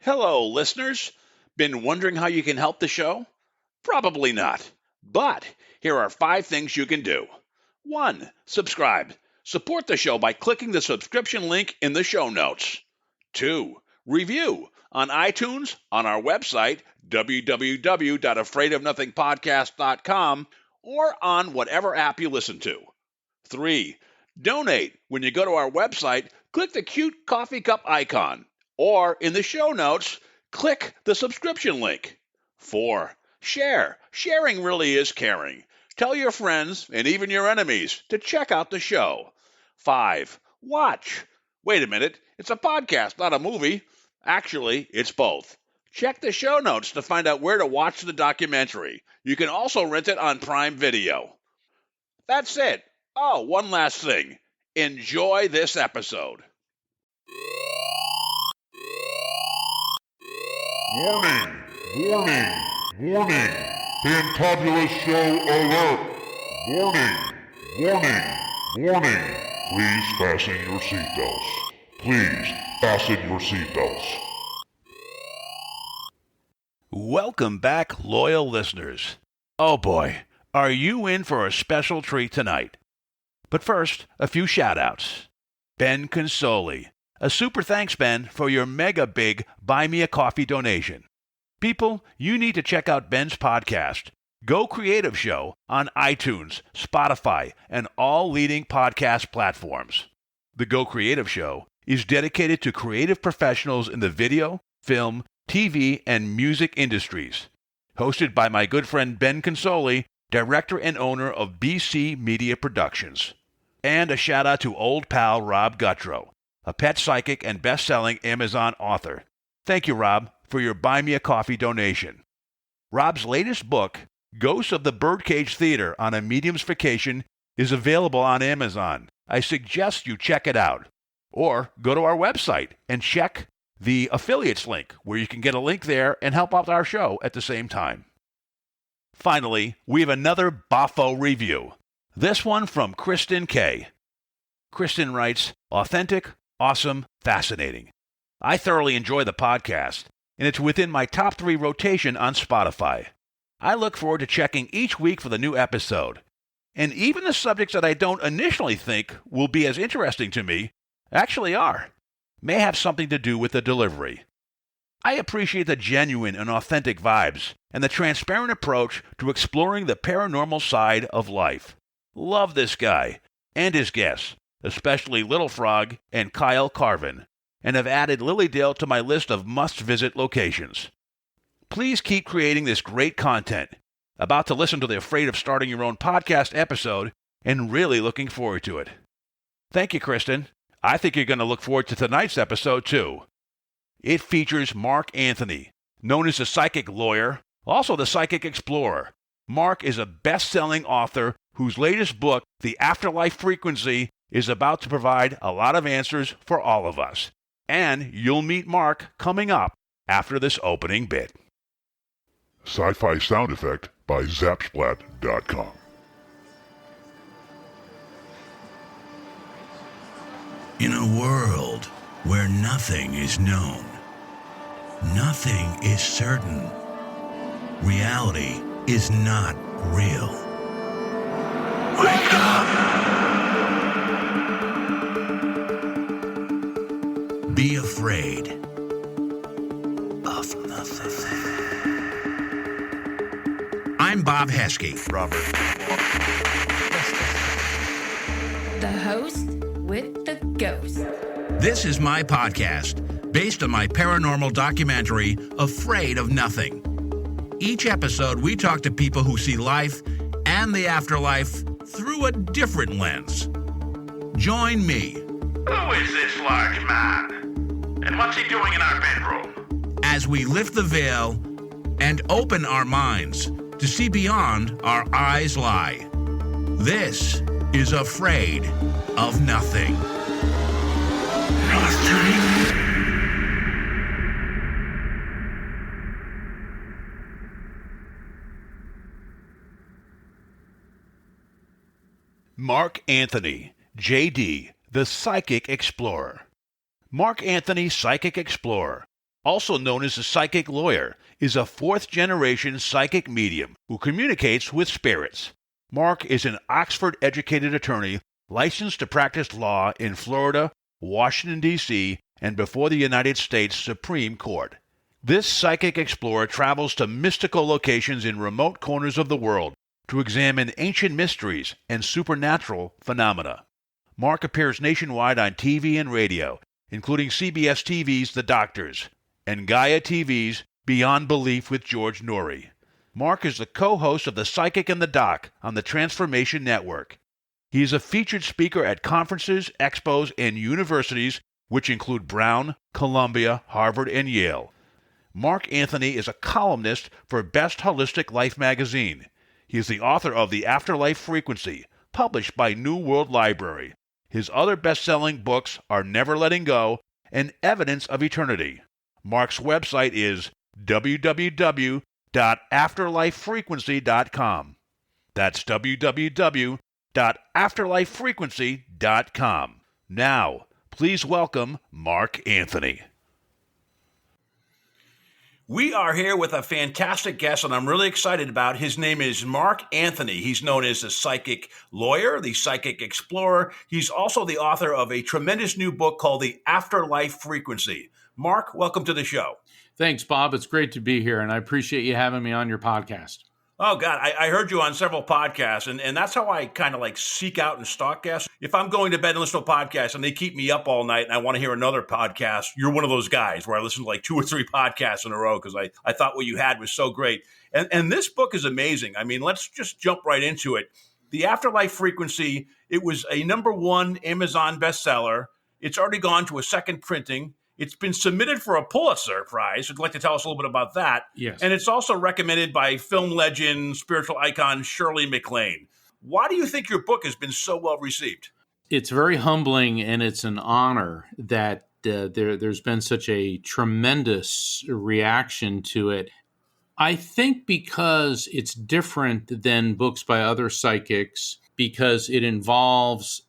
Hello, listeners. Been wondering how you can help the show? Probably not. But here are 5 things you can do. 1. Subscribe. Support the show by clicking the subscription link in the show notes. 2. Review on iTunes, on our website, www.afraidofnothingpodcast.com, or on whatever app you listen to. 3. Donate. When you go to our website, click the cute coffee cup icon, or in the show notes, click the subscription link. 4. Share. Sharing really is caring. Tell your friends and even your enemies to check out the show. 5. Watch. Wait a minute, it's a podcast, not a movie. Actually, it's both. Check the show notes to find out where to watch the documentary. You can also rent it on Prime Video. That's it. Oh, one last thing. Enjoy this episode. Warning! Warning! Warning! Fantabulous show alert! Warning! Warning! Warning! Please fasten your seatbelts. Please fasten your seatbelts. Welcome back, loyal listeners. Oh boy, are you in for a special treat tonight? But first, a few shout-outs. Ben Consoli. A super thanks, Ben, for your mega big Buy Me a Coffee donation. People, you need to check out Ben's podcast, Go Creative Show, on iTunes, Spotify, and all leading podcast platforms. The Go Creative Show is dedicated to creative professionals in the video, film, TV, and music industries. Hosted by my good friend Ben Consoli, director and owner of BC Media Productions. And a shout-out to old pal Rob Guttrow, a pet psychic and best-selling Amazon author. Thank you, Rob, for your Buy Me a Coffee donation. Rob's latest book, Ghosts of the Birdcage Theater on a Medium's Vacation, is available on Amazon. I suggest you check it out. Or go to our website and check the affiliates link, where you can get a link there and help out our show at the same time. Finally, we have another Boffo review. This one from Kristen K. Kristen writes, authentic, awesome, fascinating. I thoroughly enjoy the podcast, and it's within my top 3 rotation on Spotify. I look forward to checking each week for the new episode. And even the subjects that I don't initially think will be as interesting to me actually are. May have something to do with the delivery. I appreciate the genuine and authentic vibes and the transparent approach to exploring the paranormal side of life. Love this guy and his guests, especially Little Frog and Kyle Carvin, and have added Lilydale to my list of must-visit locations. Please keep creating this great content. About to listen to the Afraid of Starting Your Own podcast episode, and really looking forward to it. Thank you, Kristen. I think you're going to look forward to tonight's episode, too. It features Mark Anthony, known as the Psychic Lawyer, also the Psychic Explorer. Mark is a best-selling author whose latest book, The Afterlife Frequency, is about to provide a lot of answers for all of us. And you'll meet Mark coming up after this opening bit. Sci-fi sound effect by Zapsplat.com. In a world where nothing is known, nothing is certain, reality is not real. Wake up! Be afraid of nothing. I'm Bob Heskey. Robert. The host with the ghost. This is my podcast, based on my paranormal documentary, Afraid of Nothing. Each episode, we talk to people who see life and the afterlife through a different lens. Join me. Who is this large man? And what's he doing in our bedroom? As we lift the veil and open our minds to see beyond our eyes lie. This is Afraid of Nothing. Mark Anthony, J.D., the Psychic Explorer. Mark Anthony, Psychic Explorer, also known as the psychic lawyer, is a fourth-generation psychic medium who communicates with spirits. Mark is an Oxford-educated attorney licensed to practice law in Florida, Washington, D.C., and before the United States Supreme Court. This psychic explorer travels to mystical locations in remote corners of the world to examine ancient mysteries and supernatural phenomena. Mark appears nationwide on TV and radio, including CBS TV's The Doctors and Gaia TV's Beyond Belief with George Noory. Mark is the co-host of The Psychic and the Doc on the Transformation Network. He is a featured speaker at conferences, expos, and universities, which include Brown, Columbia, Harvard, and Yale. Mark Anthony is a columnist for Best Holistic Life magazine. He is the author of The Afterlife Frequency, published by New World Library. His other best-selling books are Never Letting Go and Evidence of Eternity. Mark's website is www.afterlifefrequency.com. That's www.afterlifefrequency.com. Now, please welcome Mark Anthony. We are here with a fantastic guest, and I'm really excited about. His name is Mark Anthony. He's known as the psychic lawyer, the psychic explorer. He's also the author of a tremendous new book called The Afterlife Frequency. Mark, welcome to the show. Thanks, Bob. It's great to be here, and I appreciate you having me on your podcast. Oh, God, I heard you on several podcasts, and that's how I kind of like seek out and stalk guests. If I'm going to bed and listen to a podcast and they keep me up all night and I want to hear another podcast, you're one of those guys where I listen to like 2 or 3 podcasts in a row because I thought what you had was so great. And this book is amazing. I mean, let's just jump right into it. The Afterlife Frequency, it was a #1 Amazon bestseller. It's already gone to a second printing. It's been submitted for a Pulitzer Prize. Would you like to tell us a little bit about that? Yes. And it's also recommended by film legend, spiritual icon Shirley MacLaine. Why do you think your book has been so well received? It's very humbling, and it's an honor that there's been such a tremendous reaction to it. I think because it's different than books by other psychics, because it involves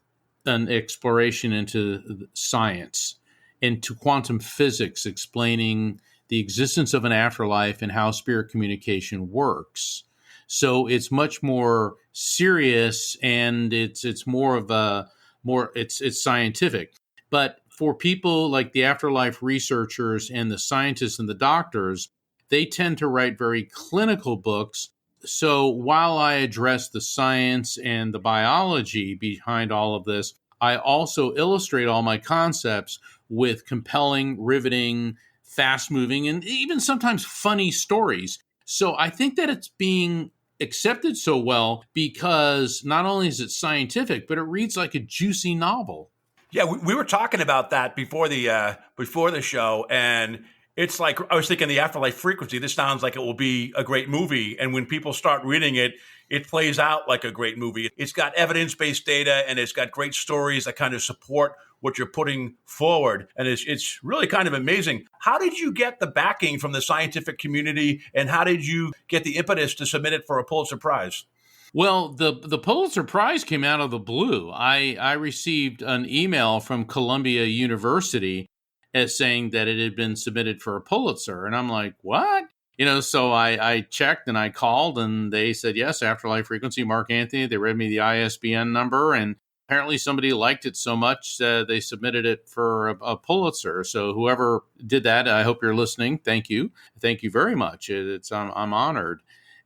an exploration into science, into quantum physics, explaining the existence of an afterlife and how spirit communication works. So it's much more serious, and it's scientific. But for people like the afterlife researchers and the scientists and the doctors, they tend to write very clinical books. So while I address the science and the biology behind all of this, I also illustrate all my concepts with compelling, riveting, fast-moving, and even sometimes funny stories. So I think that it's being accepted so well because not only is it scientific, but it reads like a juicy novel. Yeah, we were talking about that before the show, and it's like I was thinking the Afterlife Frequency. This sounds like it will be a great movie, and when people start reading it, it plays out like a great movie. It's got evidence-based data, and it's got great stories that kind of support what you're putting forward, and it's really kind of amazing. How did you get the backing from the scientific community, and how did you get the impetus to submit it for a Pulitzer Prize? Well, the Pulitzer Prize came out of the blue. I received an email from Columbia University as saying that it had been submitted for a Pulitzer, and I'm like, what? So I checked and I called, and they said, yes, Afterlife Frequency, Mark Anthony. They read me the ISBN number, and apparently somebody liked it so much they submitted it for a Pulitzer. So whoever did that, I hope you're listening. Thank you. Thank you very much. I'm honored.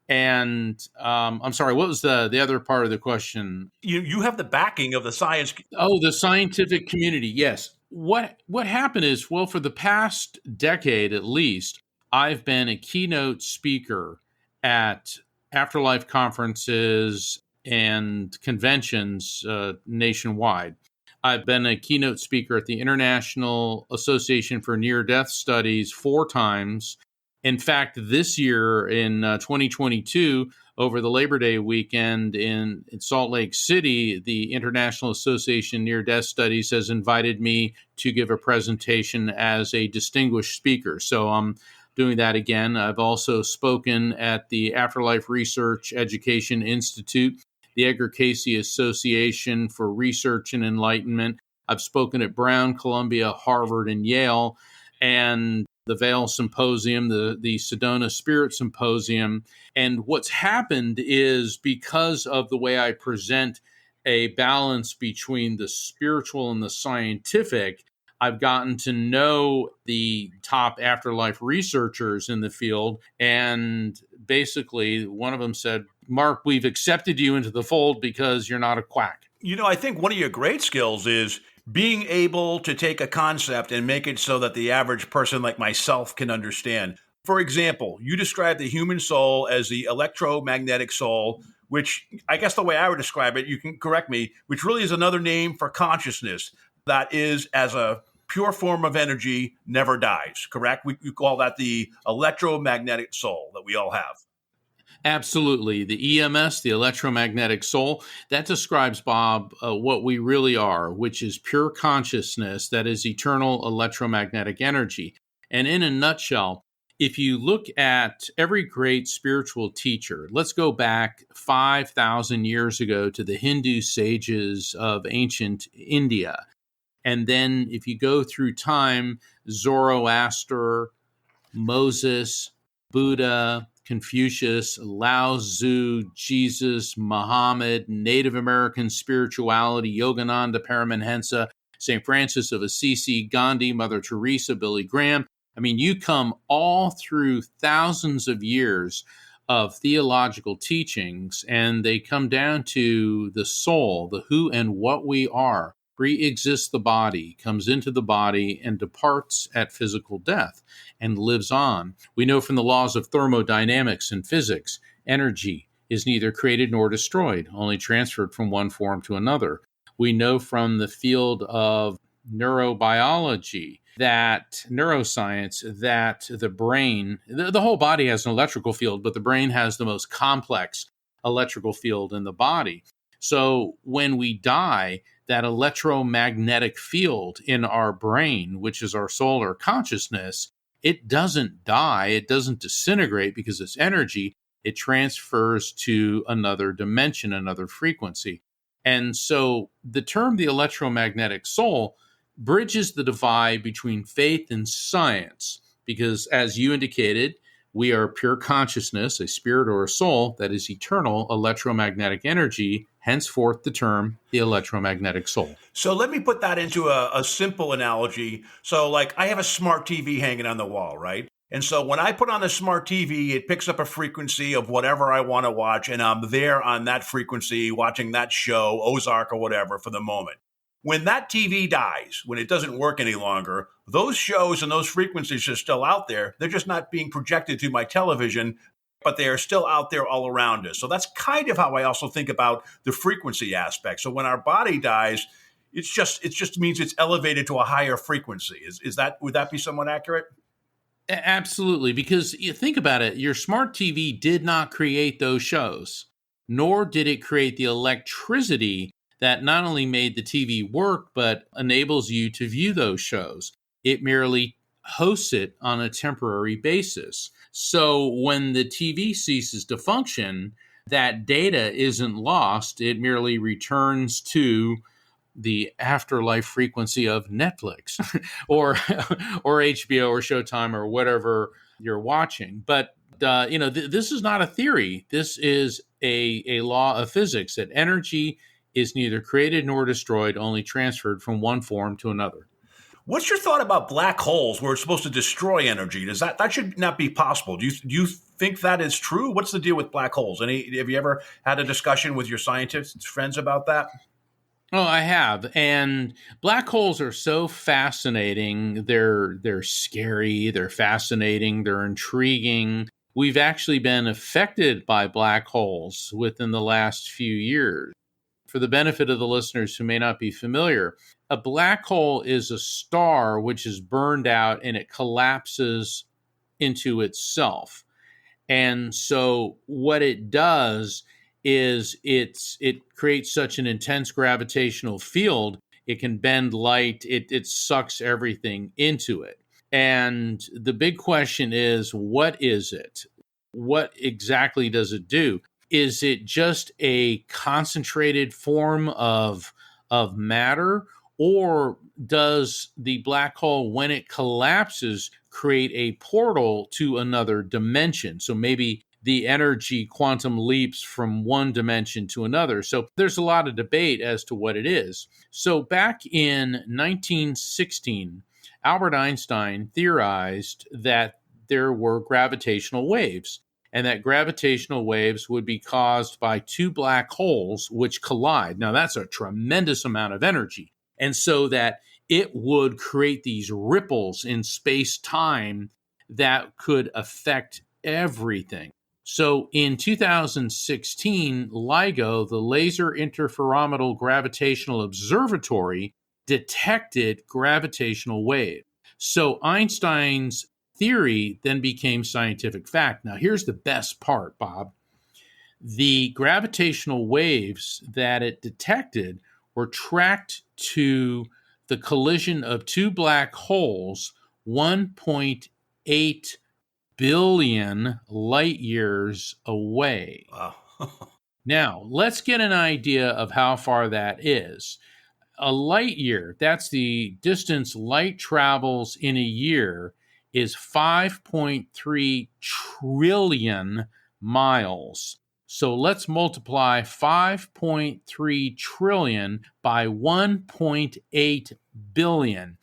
And I'm sorry, what was the other part of the question? You have the backing of the science. Oh, the scientific community. Yes. What happened is, well, for the past decade at least, I've been a keynote speaker at afterlife conferences and conventions nationwide. I've been a keynote speaker at the International Association for Near-Death Studies 4 times. In fact, this year in 2022, over the Labor Day weekend in Salt Lake City, the International Association Near-Death Studies has invited me to give a presentation as a distinguished speaker. So I'm doing that again. I've also spoken at the Afterlife Research Education Institute, the Edgar Cayce Association for Research and Enlightenment. I've spoken at Brown, Columbia, Harvard, and Yale. And the Vail Symposium, the Sedona Spirit Symposium. And what's happened is because of the way I present a balance between the spiritual and the scientific, I've gotten to know the top afterlife researchers in the field. And basically, one of them said, Mark, we've accepted you into the fold because you're not a quack. You know, I think one of your great skills is being able to take a concept and make it so that the average person like myself can understand. For example, you describe the human soul as the electromagnetic soul, which I guess the way I would describe it, you can correct me, which really is another name for consciousness that is as a pure form of energy, never dies, correct? We call that the electromagnetic soul that we all have. Absolutely. The EMS, the electromagnetic soul, that describes, Bob, what we really are, which is pure consciousness that is eternal electromagnetic energy. And in a nutshell, if you look at every great spiritual teacher, let's go back 5,000 years ago to the Hindu sages of ancient India. And then if you go through time, Zoroaster, Moses, Buddha, Confucius, Lao Tzu, Jesus, Muhammad, Native American spirituality, Yogananda, Paramahansa, St. Francis of Assisi, Gandhi, Mother Teresa, Billy Graham. I mean, you come all through thousands of years of theological teachings, and they come down to the soul, the who and what we are. Pre-exists the body, comes into the body, and departs at physical death and lives on. We know from the laws of thermodynamics and physics, energy is neither created nor destroyed, only transferred from one form to another. We know from the field of neurobiology, that neuroscience, that the brain, the whole body has an electrical field, but the brain has the most complex electrical field in the body. So when we die, that electromagnetic field in our brain, which is our soul or consciousness, it doesn't die, it doesn't disintegrate because it's energy, it transfers to another dimension, another frequency. And so the term the electromagnetic soul bridges the divide between faith and science, because as you indicated, we are pure consciousness, a spirit or a soul that is eternal electromagnetic energy, henceforth the term the electromagnetic soul. So let me put that into a simple analogy. So like I have a smart TV hanging on the wall, right? And so when I put on the smart TV, it picks up a frequency of whatever I want to watch, and I'm there on that frequency watching that show, Ozark or whatever, for the moment. When that TV dies, when it doesn't work any longer, those shows and those frequencies are still out there. They're just not being projected to my television, but they are still out there all around us. So that's kind of how I also think about the frequency aspect. So when our body dies, it just means it's elevated to a higher frequency. Would that be somewhat accurate? Absolutely, because you think about it, your smart TV did not create those shows, nor did it create the electricity that not only made the TV work, but enables you to view those shows. It merely hosts it on a temporary basis. So when the TV ceases to function, that data isn't lost. It merely returns to the afterlife frequency of Netflix or HBO or Showtime or whatever you're watching. But this is not a theory. This is a law of physics, that energy is neither created nor destroyed, only transferred from one form to another. What's your thought about black holes where it's supposed to destroy energy? That should not be possible? Do you think that is true? What's the deal with black holes? Have you ever had a discussion with your scientist friends about that? Oh, I have. And black holes are so fascinating. They're scary, they're fascinating, they're intriguing. We've actually been affected by black holes within the last few years. For the benefit of the listeners who may not be familiar, a black hole is a star which is burned out and it collapses into itself. And so what it does is it creates such an intense gravitational field, it can bend light, it sucks everything into it. And the big question is, what is it? What exactly does it do? Is it just a concentrated form of matter, or does the black hole, when it collapses, create a portal to another dimension. So maybe the energy quantum leaps from one dimension to another. So there's a lot of debate as to what it is. So back in 1916, Albert Einstein theorized that there were gravitational waves, and that gravitational waves would be caused by two black holes which collide. Now, that's a tremendous amount of energy. And so that it would create these ripples in space-time that could affect everything. So in 2016, LIGO, the Laser Interferometer Gravitational Observatory, detected gravitational waves. So Einstein's theory then became scientific fact. Now, here's the best part, Bob. The gravitational waves that it detected were tracked to the collision of two black holes 1.8 billion light years away. Wow. Now, let's get an idea of how far that is. A light year, that's the distance light travels in a year, is 5.3 trillion miles. So let's multiply 5.3 trillion by 1.8 billion.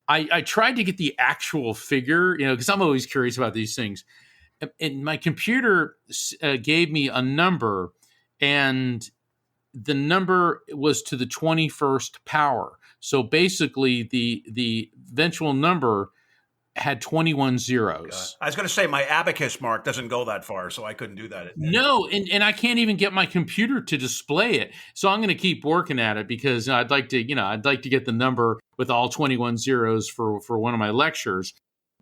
I tried to get the actual figure, because I'm always curious about these things. And my computer gave me a number, and the number was to the 21st power. So basically, the eventual number had 21 zeros. I was going to say my abacus mark doesn't go that far, so I couldn't do that. No, and I can't even get my computer to display it. So I'm going to keep working at it because I'd like to get the number with all 21 zeros for one of my lectures.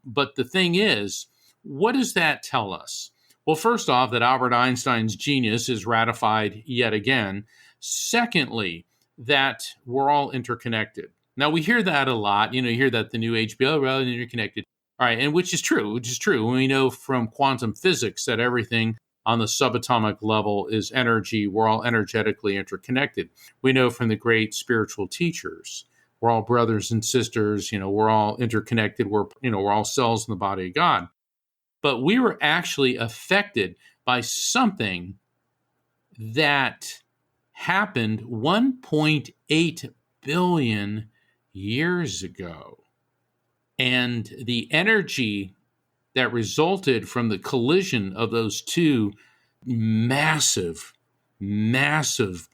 But the thing is, what does that tell us? Well, first off, that Albert Einstein's genius is ratified yet again. Secondly, that we're all interconnected. Now, we hear that a lot. You hear that the new age, we're all interconnected. All right, and which is true. We know from quantum physics that everything on the subatomic level is energy. We're all energetically interconnected. We know from the great spiritual teachers, we're all brothers and sisters. We're all interconnected. We're all cells in the body of God. But we were actually affected by something that happened 1.8 billion years ago. And the energy that resulted from the collision of those two massive, massive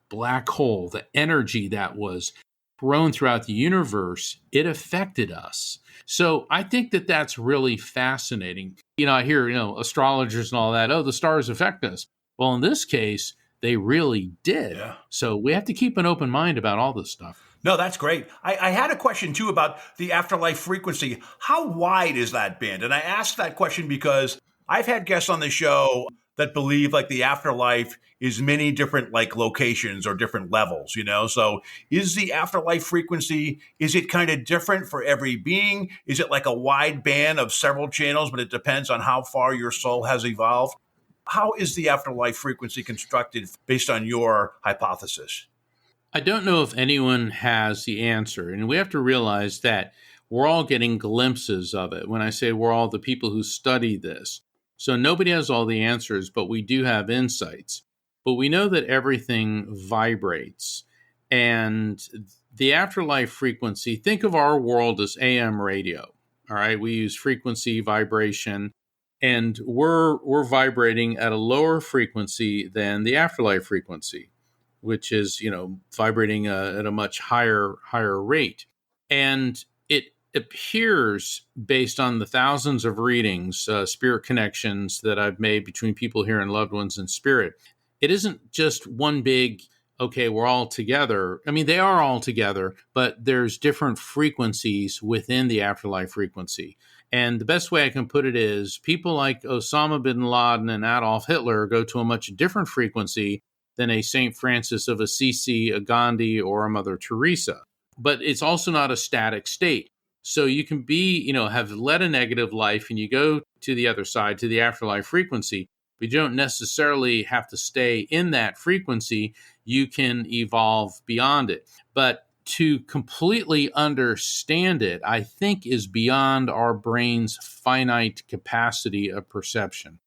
black hole, the energy that was thrown throughout the universe, it affected us. So I think that that's really fascinating. I hear, astrologers and all that, the stars affect us. Well, in this case, they really did. Yeah. So we have to keep an open mind about all this stuff. No, that's great. I had a question, too, about the Afterlife Frequency. How wide is that band? And I asked that question because I've had guests on the show that believe the afterlife is many different locations or different levels, So is the afterlife frequency, is it kind of different for every being? Is it like a wide band of several channels, but it depends on how far your soul has evolved? How is the afterlife frequency constructed based on your hypothesis? I don't know if anyone has the answer. And we have to realize that we're all getting glimpses of it. When I say we're all the people who study this. So nobody has all the answers, but we do have insights. But we know that everything vibrates. And the afterlife frequency, think of our world as AM radio. All right, we use frequency, vibration, and we're vibrating at a lower frequency than the afterlife frequency, which is, vibrating at a much higher rate. And it appears, based on the thousands of readings, spirit connections that I've made between people here and loved ones in spirit, it isn't just one big, okay, we're all together. I mean, they are all together, but there's different frequencies within the afterlife frequency. And the best way I can put it is people like Osama bin Laden and Adolf Hitler go to a much different frequency than a St. Francis of Assisi, a Gandhi, or a Mother Teresa. But it's also not a static state. So you can be, have led a negative life and you go to the other side, to the afterlife frequency, but you don't necessarily have to stay in that frequency. You can evolve beyond it. But to completely understand it, I think, is beyond our brain's finite capacity of perception.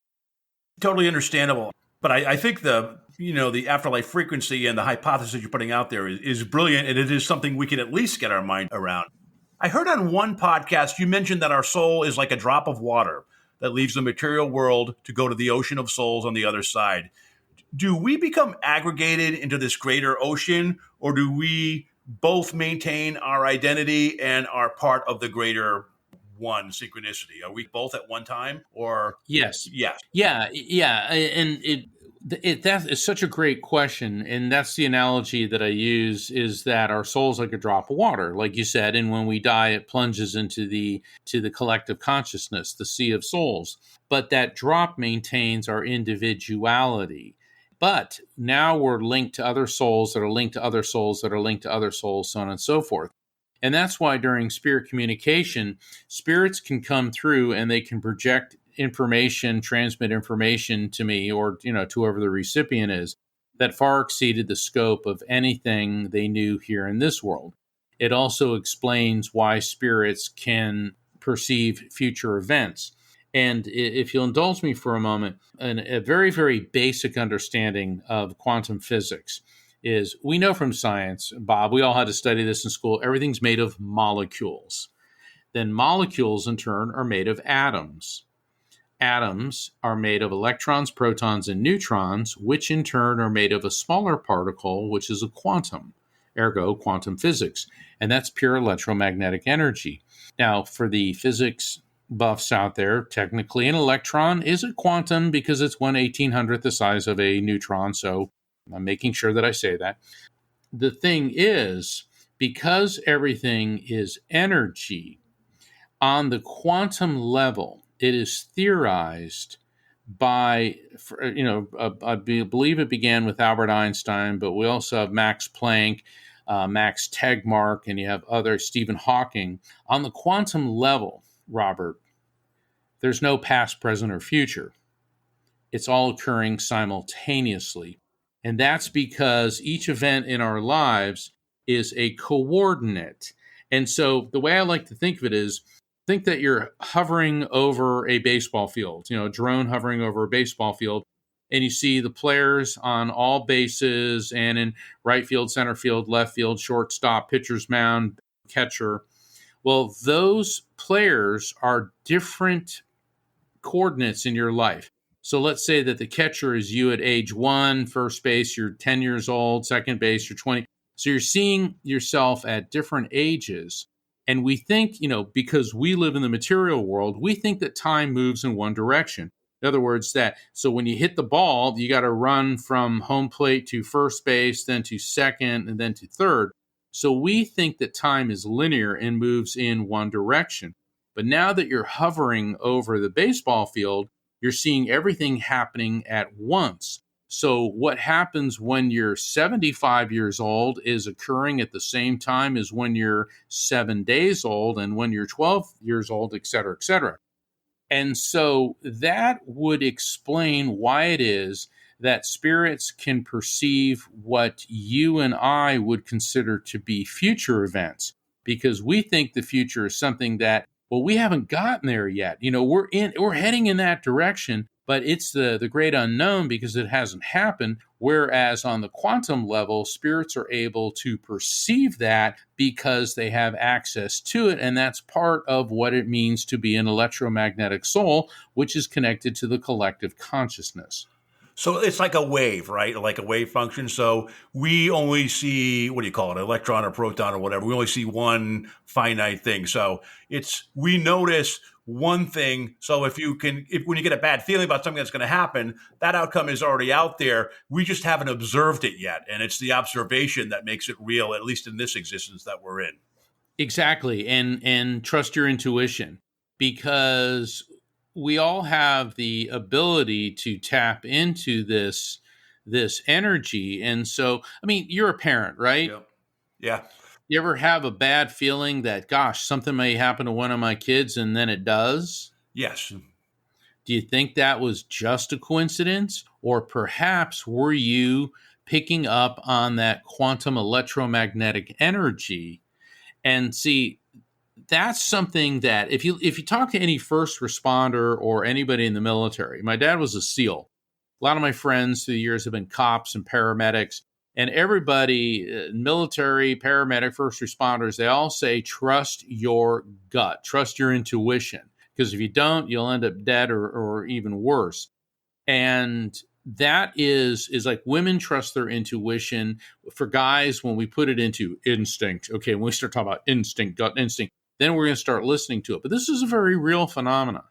Totally understandable. But I think the afterlife frequency and the hypothesis you're putting out there is brilliant, and it is something we can at least get our mind around. I heard on one podcast you mentioned that our soul is like a drop of water that leaves the material world to go to the ocean of souls on the other side. Do we become aggregated into this greater ocean, or do we both maintain our identity and are part of the greater one synchronicity? Are we both at one time, or? Yes. Yes. Yeah. And that is such a great question. And that's the analogy that I use, is that our soul's like a drop of water, like you said. And when we die, it plunges into the collective consciousness, the sea of souls. But that drop maintains our individuality. But now we're linked to other souls that are linked to other souls that are linked to other souls, so on and so forth. And that's why during spirit communication, spirits can come through and they can project information, transmit information to me, or to whoever the recipient is, that far exceeded the scope of anything they knew here in this world. It also explains why spirits can perceive future events. And if you'll indulge me for a moment, a very, very basic understanding of quantum physics is, we know from science, Bob, we all had to study this in school, everything's made of molecules. Then molecules, in turn, are made of atoms. Atoms are made of electrons, protons, and neutrons, which in turn are made of a smaller particle, which is a quantum, ergo quantum physics. And that's pure electromagnetic energy. Now, for the physics buffs out there, technically an electron is a quantum because it's 1/1800th the size of a neutron. So I'm making sure that I say that. The thing is, because everything is energy, on the quantum level, it is theorized by, I believe it began with Albert Einstein, but we also have Max Planck, Max Tegmark, and you have other, Stephen Hawking. On the quantum level, Robert, there's no past, present, or future. It's all occurring simultaneously. And that's because each event in our lives is a coordinate. And so the way I like to think of it is, think that you're hovering over a baseball field, a drone hovering over a baseball field, and you see the players on all bases and in right field, center field, left field, shortstop, pitcher's mound, catcher. Well, those players are different coordinates in your life. So let's say that the catcher is you at age 1, first base, you're 10 years old, second base, you're 20. So you're seeing yourself at different ages. And we think, because we live in the material world, we think that time moves in one direction. In other words, so when you hit the ball, you got to run from home plate to first base, then to second, and then to third. So we think that time is linear and moves in one direction. But now that you're hovering over the baseball field, you're seeing everything happening at once. So what happens when you're 75 years old is occurring at the same time as when you're 7 days old and when you're 12 years old, et cetera, et cetera. And so that would explain why it is that spirits can perceive what you and I would consider to be future events, because we think the future is something that, we haven't gotten there yet. We're heading in that direction, but it's the great unknown because it hasn't happened. Whereas on the quantum level, spirits are able to perceive that because they have access to it. And that's part of what it means to be an electromagnetic soul, which is connected to the collective consciousness. So it's like a wave, right? Like a wave function. So we only see, what do you call it, electron or proton or whatever. We only see one finite thing. So we notice one thing. So when you get a bad feeling about something that's going to happen, that outcome is already out there. We just haven't observed it yet. And it's the observation that makes it real, at least in this existence that we're in. Exactly. And trust your intuition, because we all have the ability to tap into this energy. And so, you're a parent, right? Yeah. You ever have a bad feeling that, gosh, something may happen to one of my kids, and then it does? Yes. Do you think that was just a coincidence? Or perhaps were you picking up on that quantum electromagnetic energy. And see, that's something that if you talk to any first responder or anybody in the military, my dad was a SEAL. A lot of my friends through the years have been cops and paramedics, and everybody, military, paramedic, first responders, they all say, trust your gut, trust your intuition, because if you don't, you'll end up dead or even worse. And that is like women trust their intuition. For guys, when we put it into instinct, okay, when we start talking about instinct, gut instinct, then we're going to start listening to it. But this is a very real phenomenon.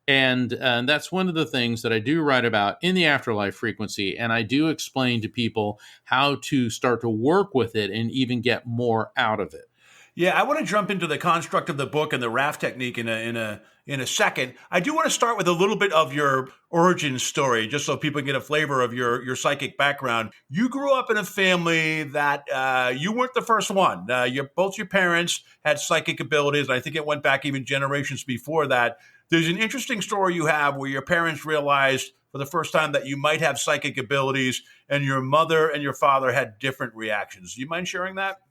And that's one of the things that I do write about in the Afterlife Frequency. And I do explain to people how to start to work with it and even get more out of it. Yeah, I want to jump into the construct of the book and the raft technique in a second. I do want to start with a little bit of your origin story, just so people can get a flavor of your psychic background. You grew up in a family that you weren't the first one. Both your parents had psychic abilities. I think it went back even generations before that. There's an interesting story you have where your parents realized for the first time that you might have psychic abilities, and your mother and your father had different reactions. Do you mind sharing that?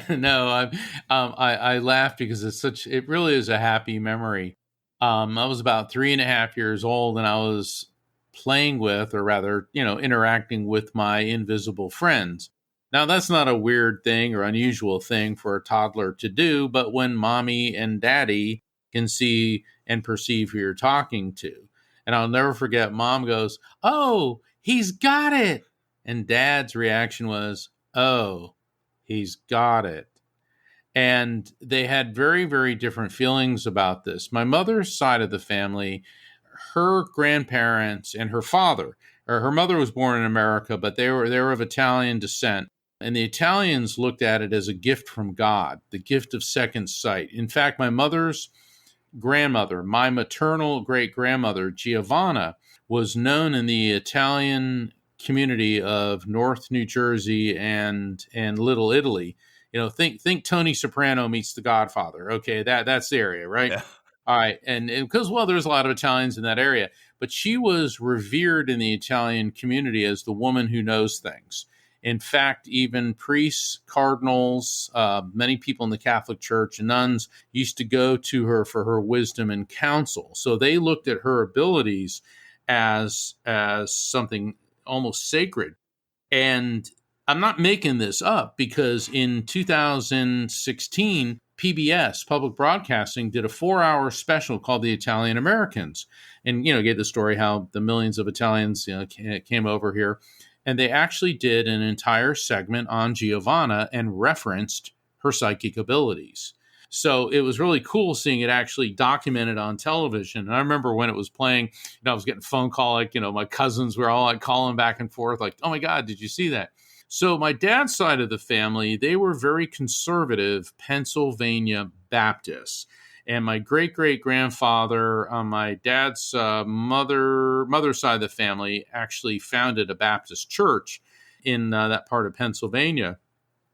No, I laugh because it really is a happy memory. I was about 3.5 years old, and I was playing with, or rather, interacting with my invisible friends. Now, that's not a weird thing or unusual thing for a toddler to do, but when mommy and daddy can see and perceive who you're talking to. And I'll never forget, mom goes, "Oh, he's got it." And dad's reaction was, "Oh, he's got it." And they had very, very different feelings about this. My mother's side of the family, her grandparents and her father, or her mother was born in America, but they were of Italian descent. And the Italians looked at it as a gift from God, the gift of second sight. In fact, my mother's grandmother, my maternal great-grandmother, Giovanna, was known in the Italian community of North New Jersey and Little Italy. Think Tony Soprano meets The Godfather. Okay, that's the area, right? Yeah. All right, and because there's a lot of Italians in that area, but she was revered in the Italian community as the woman who knows things. In fact, even priests, cardinals, many people in the Catholic Church, nuns used to go to her for her wisdom and counsel. So they looked at her abilities as something almost sacred. And I'm not making this up, because in 2016, PBS, Public Broadcasting, did a 4-hour special called The Italian Americans, and gave the story how the millions of Italians came over here. And they actually did an entire segment on Giovanna and referenced her psychic abilities. So it was really cool seeing it actually documented on television. And I remember when it was playing, I was getting a phone call, my cousins were all calling back and forth, "Oh my God, did you see that?" So my dad's side of the family, they were very conservative Pennsylvania Baptists. And my great-great-grandfather on my dad's mother's side of the family actually founded a Baptist church in that part of Pennsylvania.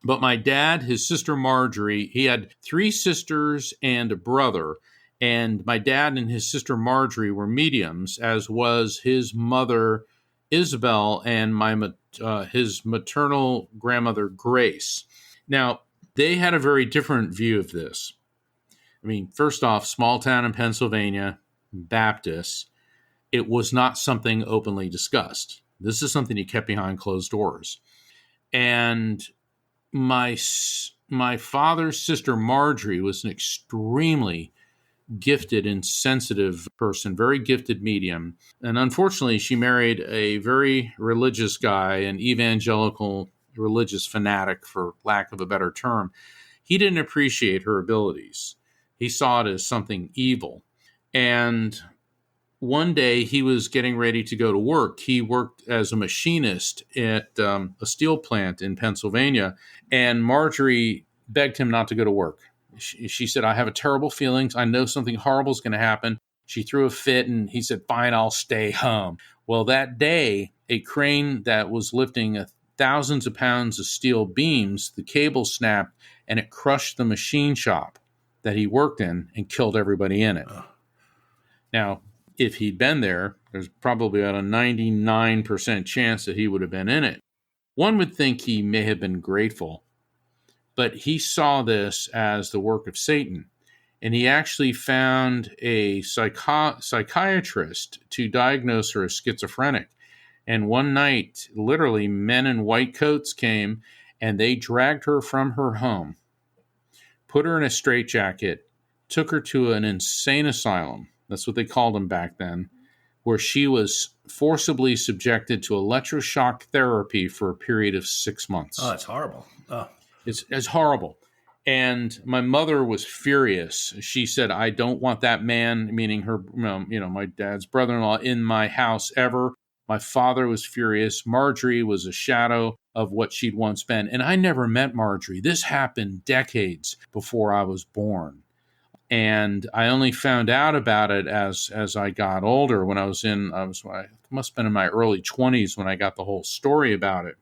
But my dad, his sister Marjorie, he had 3 sisters and a brother. And my dad and his sister Marjorie were mediums, as was his mother Isabel and his maternal grandmother Grace. Now, they had a very different view of this. First off, small town in Pennsylvania, Baptists, it was not something openly discussed. This is something you kept behind closed doors. And my father's sister Marjorie was an extremely gifted and sensitive person, very gifted medium. And unfortunately, she married a very religious guy, an evangelical religious fanatic, for lack of a better term. He didn't appreciate her abilities. He saw it as something evil. And one day he was getting ready to go to work. He worked as a machinist at a steel plant in Pennsylvania. And Marjorie begged him not to go to work. She said, "I have a terrible feeling. I know something horrible is going to happen." She threw a fit, and he said, "Fine, I'll stay home." Well, that day, a crane that was lifting thousands of pounds of steel beams, the cable snapped, and it crushed the machine shop that he worked in and killed everybody in it. Now, if he'd been there, there's probably about a 99% chance that he would have been in it. One would think he may have been grateful, but he saw this as the work of Satan. And he actually found a psychiatrist to diagnose her as schizophrenic. And one night, literally, men in white coats came and they dragged her from her home, put her in a straitjacket, took her to an insane asylum. That's what they called them back then, where she was forcibly subjected to electroshock therapy for a period of 6 months. Oh, that's horrible. Oh. It's horrible. And my mother was furious. She said, I don't want that man, meaning her, my dad's brother-in-law, in my house ever. My father was furious. Marjorie was a shadow of what she'd once been. And I never met Marjorie. This happened decades before I was born. And I only found out about it as I got older. When I must have been in my early 20s when I got the whole story about it.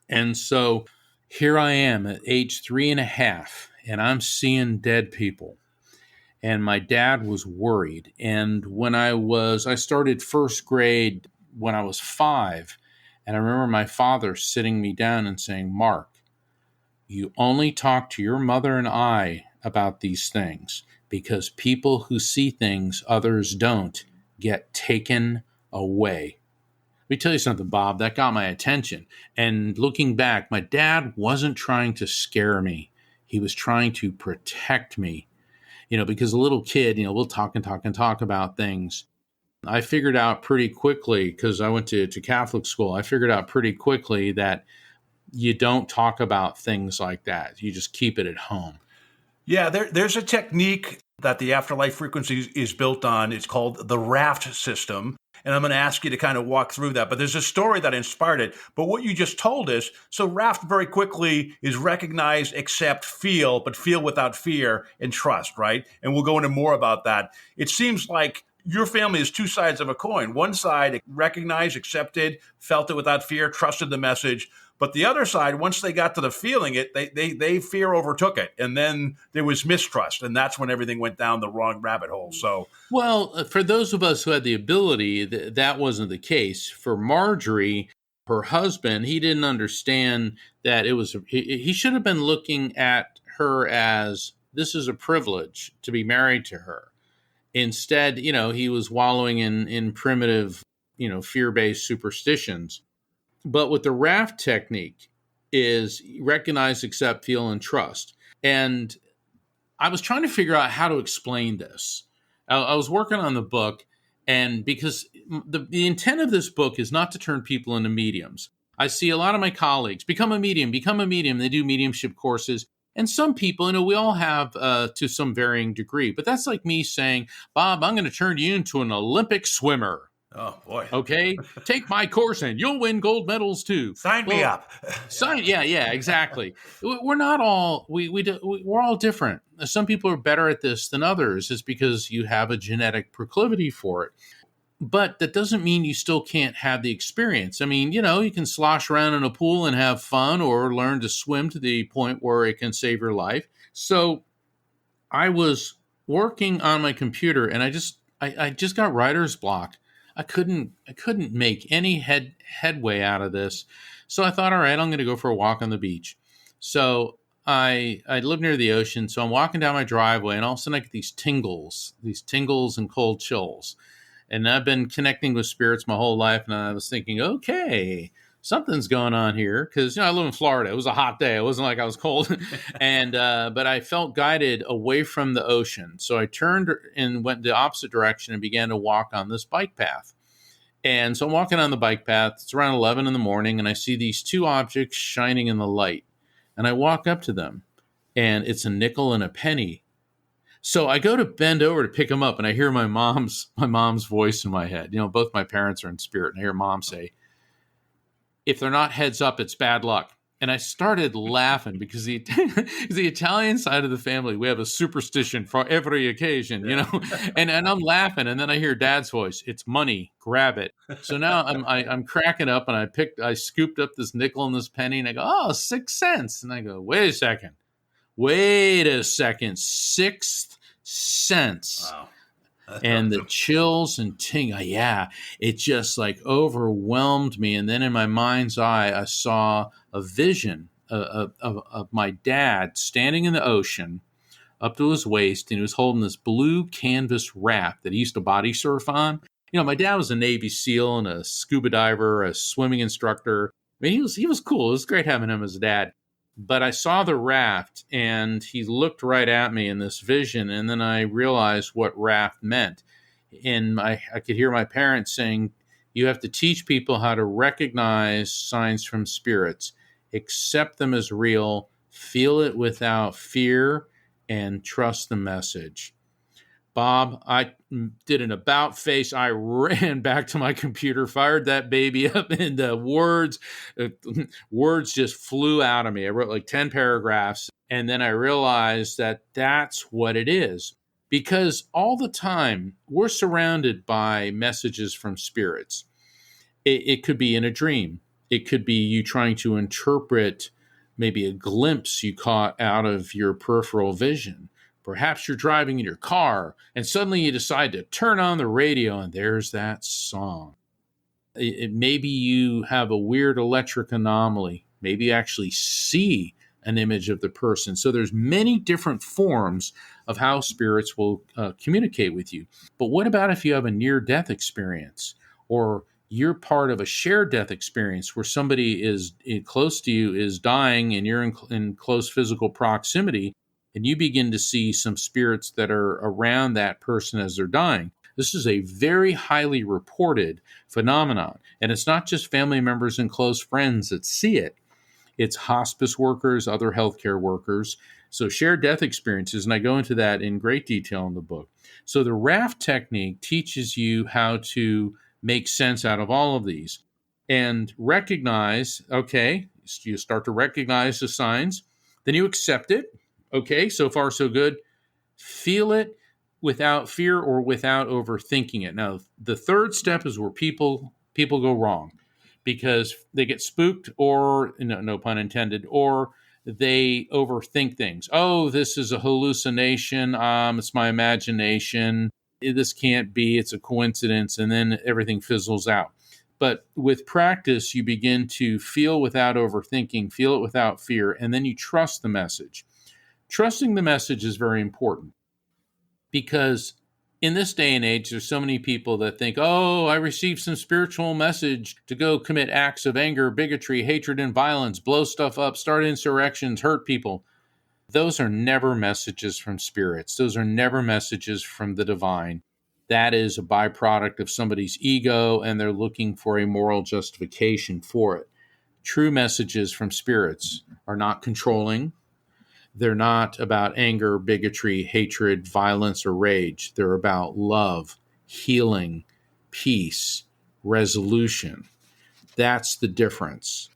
And so here I am at age 3.5, and I'm seeing dead people. And my dad was worried. And when I started first grade when I was 5, and I remember my father sitting me down and saying, Mark, you only talk to your mother and I about these things, because people who see things others don't get taken away. Let me tell you something, Bob, that got my attention. And looking back, my dad wasn't trying to scare me. He was trying to protect me, because a little kid, we'll talk about things. I figured out pretty quickly, because I went to Catholic school, I figured out pretty quickly that you don't talk about things like that. You just keep it at home. Yeah, there's a technique that the Afterlife Frequency is built on. It's called the RAFT system. And I'm going to ask you to kind of walk through that. But there's a story that inspired it. But what you just told us, so RAFT very quickly is recognize, accept, feel, but feel without fear and trust, right? And we'll go into more about that. It seems like your family is two sides of a coin. One side recognized, accepted, felt it without fear, trusted the message. But the other side, once they got to the feeling it, they fear overtook it. And then there was mistrust. And that's when everything went down the wrong rabbit hole. So, well, for those of us who had the ability, that wasn't the case. For Marjorie, her husband, he didn't understand that it was, he should have been looking at her as, this is a privilege to be married to her. Instead, he was wallowing in primitive, fear-based superstitions. But with the RAFT technique is recognize, accept, feel, and trust. And I was trying to figure out how to explain this. I was working on the book, and because the intent of this book is not to turn people into mediums. I see a lot of my colleagues become a medium. They do mediumship courses. And some people, we all have to some varying degree. But that's like me saying, Bob, I'm going to turn you into an Olympic swimmer. Oh, boy. Okay, take my course and you'll win gold medals too. Sign me up. Yeah, exactly. We're not all, we're all different. Some people are better at this than others. It's because you have a genetic proclivity for it. But that doesn't mean you still can't have the experience. I mean, you can slosh around in a pool and have fun, or learn to swim to the point where it can save your life. So I was working on my computer, and I just got writer's block. I couldn't make any headway out of this. So I thought, all right, I'm going to go for a walk on the beach. So I live near the ocean, so I'm walking down my driveway, and all of a sudden I get these tingles and cold chills. And I've been connecting with spirits my whole life, and I was thinking, okay, something's going on here, because I live in Florida. It was a hot day. It wasn't like I was cold, and but I felt guided away from the ocean. So I turned and went the opposite direction and began to walk on this bike path. And so I'm walking on the bike path. It's around 11 in the morning, and I see these two objects shining in the light. And I walk up to them, and it's a nickel and a penny. So I go to bend over to pick them up, and I hear my mom's voice in my head. Both my parents are in spirit, and I hear Mom say, if they're not heads up, it's bad luck. And I started laughing because the Italian side of the family, we have a superstition for every occasion, and I'm laughing. And then I hear Dad's voice, it's money, grab it. So now I'm cracking up, and I scooped up this nickel and this penny, and I go, 6 cents. And I go, wait a second, 6 cents. Wow. and the chills and yeah, it just like overwhelmed me. And then in my mind's eye, I saw a vision of my dad standing in the ocean up to his waist, and he was holding this blue canvas raft that he used to body surf on. My dad was a Navy SEAL and a scuba diver, a swimming instructor. I mean, he was cool. It was great having him as a dad. But I saw the raft, and he looked right at me in this vision, and then I realized what raft meant. And I could hear my parents saying, you have to teach people how to recognize signs from spirits, accept them as real, feel it without fear, and trust the message. Bob, I did an about face. I ran back to my computer, fired that baby up, and the words just flew out of me. I wrote like 10 paragraphs, and then I realized that that's what it is. Because all the time, we're surrounded by messages from spirits. It could be in a dream. It could be you trying to interpret maybe a glimpse you caught out of your peripheral vision. Perhaps you're driving in your car and suddenly you decide to turn on the radio and there's that song. Maybe you have a weird electric anomaly. Maybe you actually see an image of the person. So there's many different forms of how spirits will communicate with you. But what about if you have a near-death experience, or you're part of a shared death experience where somebody is close to you is dying and you're in close physical proximity, and you begin to see some spirits that are around that person as they're dying? This is a very highly reported phenomenon. And it's not just family members and close friends that see it. It's hospice workers, other healthcare workers. So shared death experiences, and I go into that in great detail in the book. So the raft technique teaches you how to make sense out of all of these and recognize, okay, you start to recognize the signs, then you accept it. Okay, so far so good. Feel it without fear or without overthinking it. Now, the third step is where people go wrong because they get spooked, or no pun intended, or they overthink things. Oh, this is a hallucination. It's my imagination. This can't be. It's a coincidence. And then everything fizzles out. But with practice, you begin to feel without overthinking, feel it without fear, and then you trust the message. Trusting the message is very important because in this day and age, there's so many people that think, oh, I received some spiritual message to go commit acts of anger, bigotry, hatred, and violence, blow stuff up, start insurrections, hurt people. Those are never messages from spirits. Those are never messages from the divine. That is a byproduct of somebody's ego, and they're looking for a moral justification for it. True messages from spirits are not controlling. They're not about anger, bigotry, hatred, violence, or rage. They're about love, healing, peace, resolution. That's the difference.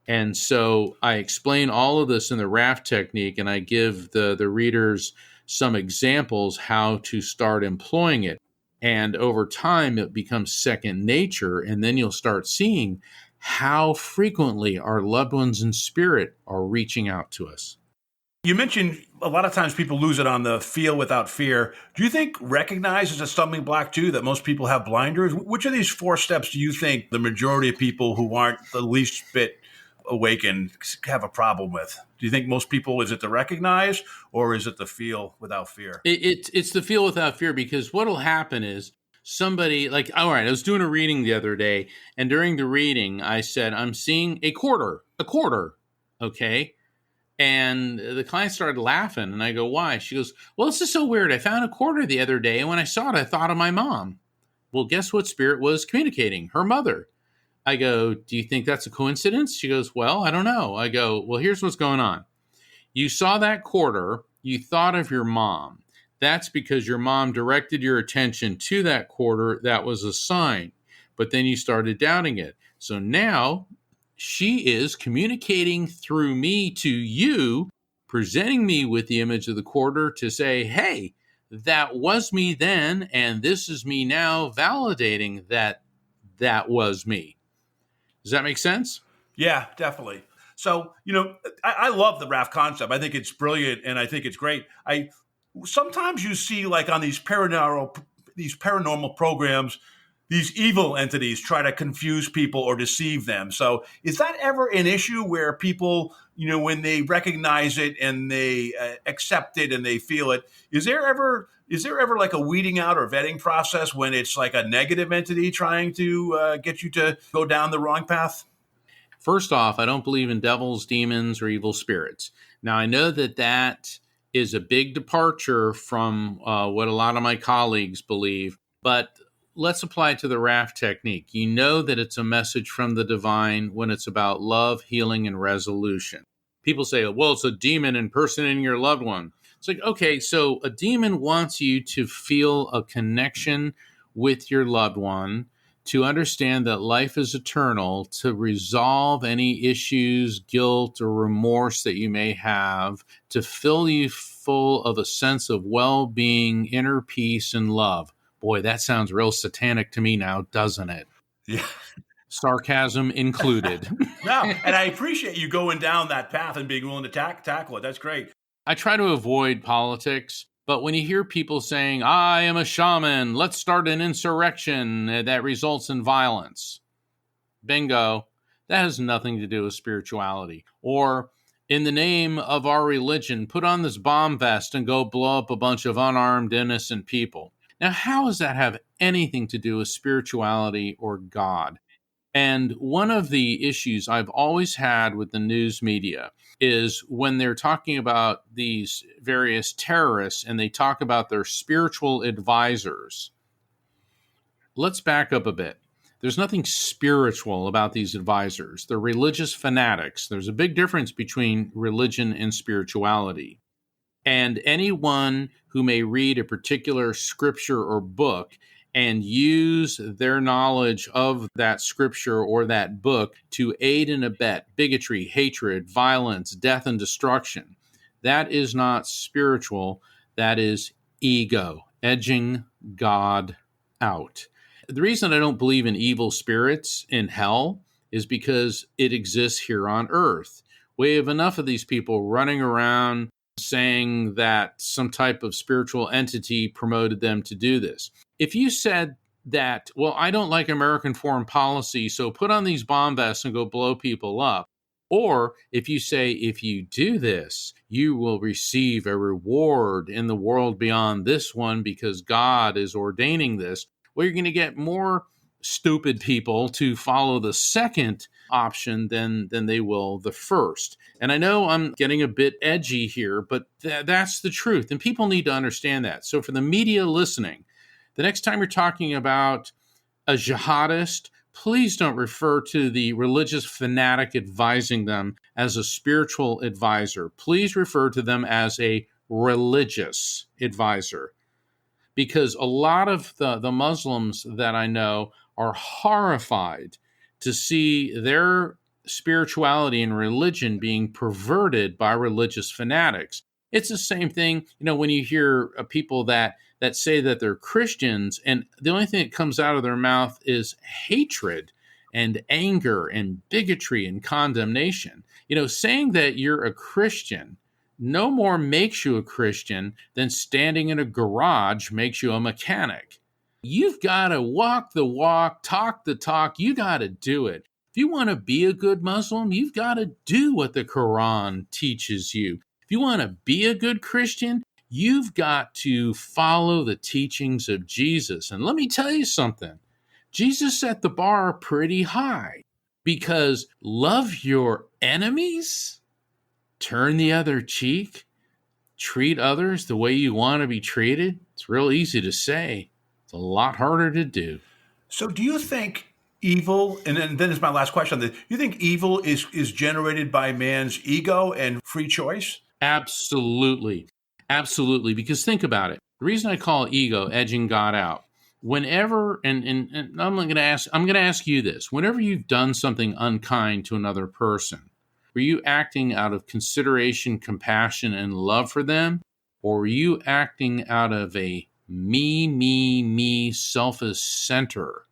And so I explain all of this in the raft technique, and I give the readers some examples how to start employing it. And over time, it becomes second nature, and then you'll start seeing how frequently our loved ones in spirit are reaching out to us. You mentioned a lot of times people lose it on the feel without fear. Do you think recognize is a stumbling block too, that most people have blinders? Which of these 4 steps do you think the majority of people who aren't the least bit awakened have a problem with? Do you think most people, is it the recognize or is it the feel without fear? It's the feel without fear, because what will happen is somebody like, all right, I was doing a reading the other day, and during the reading, I said, I'm seeing a quarter, okay? And the client started laughing, and I go, why? She goes, well, this is so weird. I found a quarter the other day, and when I saw it, I thought of my mom. Well, guess what spirit was communicating? Her mother. I go, do you think that's a coincidence? She goes, well, I don't know. I go, well, here's what's going on. You saw that quarter, you thought of your mom. That's because your mom directed your attention to that quarter. That was a sign. But then you started doubting it. So now she is communicating through me to you, presenting me with the image of the quarter to say, hey, that was me then, and this is me now, validating that that was me. Does that make sense? Yeah, definitely. So, I love the raft concept. I think it's brilliant, and I think it's great. Sometimes you see, like on these paranormal these paranormal programs, these evil entities try to confuse people or deceive them. So is that ever an issue where people, when they recognize it and they accept it and they feel it, is there ever like a weeding out or vetting process when it's like a negative entity trying to get you to go down the wrong path? First off, I don't believe in devils, demons, or evil spirits. Now, I know that is a big departure from what a lot of my colleagues believe, but let's apply it to the raft technique. You know that it's a message from the divine when it's about love, healing, and resolution. People say, well, it's a demon impersonating your loved one. It's like, okay, so a demon wants you to feel a connection with your loved one, to understand that life is eternal, to resolve any issues, guilt, or remorse that you may have, to fill you full of a sense of well-being, inner peace, and love. Boy, that sounds real satanic to me now, doesn't it? Yeah. Sarcasm included. No, and I appreciate you going down that path and being willing to tackle it. That's great. I try to avoid politics, but when you hear people saying, I am a shaman, let's start an insurrection that results in violence. Bingo. That has nothing to do with spirituality. Or, in the name of our religion, put on this bomb vest and go blow up a bunch of unarmed, innocent people. Now, how does that have anything to do with spirituality or God? And one of the issues I've always had with the news media is when they're talking about these various terrorists and they talk about their spiritual advisors. Let's back up a bit. There's nothing spiritual about these advisors. They're religious fanatics. There's a big difference between religion and spirituality. And anyone who may read a particular scripture or book and use their knowledge of that scripture or that book to aid and abet bigotry, hatred, violence, death, and destruction, that is not spiritual. That is ego, edging God out. The reason I don't believe in evil spirits in hell is because it exists here on earth. We have enough of these people running around saying that some type of spiritual entity promoted them to do this. If you said that, well, I don't like American foreign policy, so put on these bomb vests and go blow people up. Or if you say, if you do this, you will receive a reward in the world beyond this one because God is ordaining this, well, you're going to get more stupid people to follow the second option than they will the first. And I know I'm getting a bit edgy here, but that's the truth. And people need to understand that. So for the media listening, the next time you're talking about a jihadist, please don't refer to the religious fanatic advising them as a spiritual advisor. Please refer to them as a religious advisor. Because a lot of the Muslims that I know are horrified to see their spirituality and religion being perverted by religious fanatics. It's the same thing, when you hear people that say that they're Christians, and the only thing that comes out of their mouth is hatred and anger and bigotry and condemnation. Saying that you're a Christian no more makes you a Christian than standing in a garage makes you a mechanic. You've got to walk the walk, talk the talk. You got to do it. If you want to be a good Muslim, you've got to do what the Quran teaches you. If you want to be a good Christian, you've got to follow the teachings of Jesus. And let me tell you something. Jesus set the bar pretty high because love your enemies, turn the other cheek, treat others the way you want to be treated. It's real easy to say. It's a lot harder to do. So do you think evil, and then is my last question, do you think evil is generated by man's ego and free choice? Absolutely. Absolutely. Because think about it. The reason I call ego edging God out, whenever, and I'm going to ask you this, whenever you've done something unkind to another person, were you acting out of consideration, compassion, and love for them? Or were you acting out of a me, selfish center?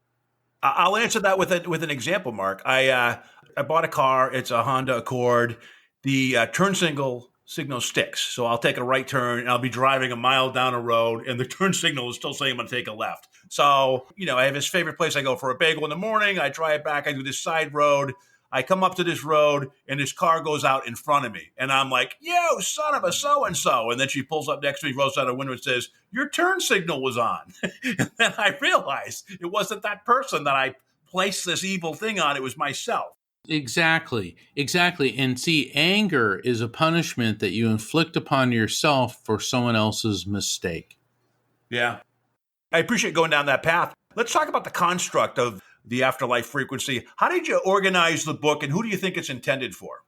I'll answer that with an example, Mark. I bought a car. It's a Honda Accord. The turn signal signal sticks. So I'll take a right turn and I'll be driving a mile down a road and the turn signal is still saying I'm going to take a left. So, I have his favorite place. I go for a bagel in the morning. I drive back. I do this side road. I come up to this road and this car goes out in front of me. And I'm like, "You son of a so-and-so." And then she pulls up next to me, rolls out her window and says, "Your turn signal was on." And then I realized it wasn't that person that I placed this evil thing on. It was myself. Exactly. And see, anger is a punishment that you inflict upon yourself for someone else's mistake. Yeah. I appreciate going down that path. Let's talk about the construct of the Afterlife Frequency. How did you organize the book and who do you think it's intended for?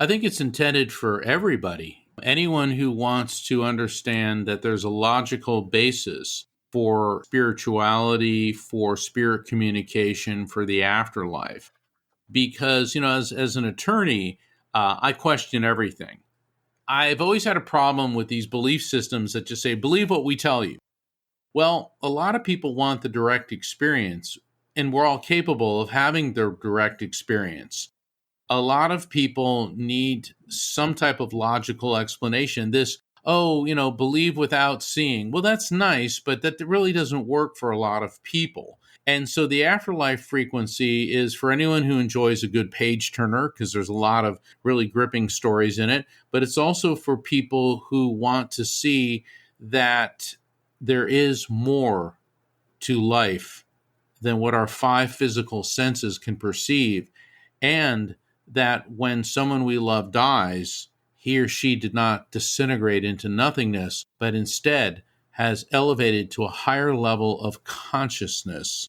I think it's intended for everybody. Anyone who wants to understand that there's a logical basis for spirituality, for spirit communication, for the afterlife. Because, as an attorney, I question everything. I've always had a problem with these belief systems that just say, believe what we tell you. Well, a lot of people want the direct experience, and we're all capable of having the direct experience. A lot of people need some type of logical explanation. Believe without seeing. Well, that's nice, but that really doesn't work for a lot of people. And so the Afterlife Frequency is for anyone who enjoys a good page turner, because there's a lot of really gripping stories in it. But it's also for people who want to see that there is more to life than what our five physical senses can perceive. And that when someone we love dies, he or she did not disintegrate into nothingness, but instead has elevated to a higher level of consciousness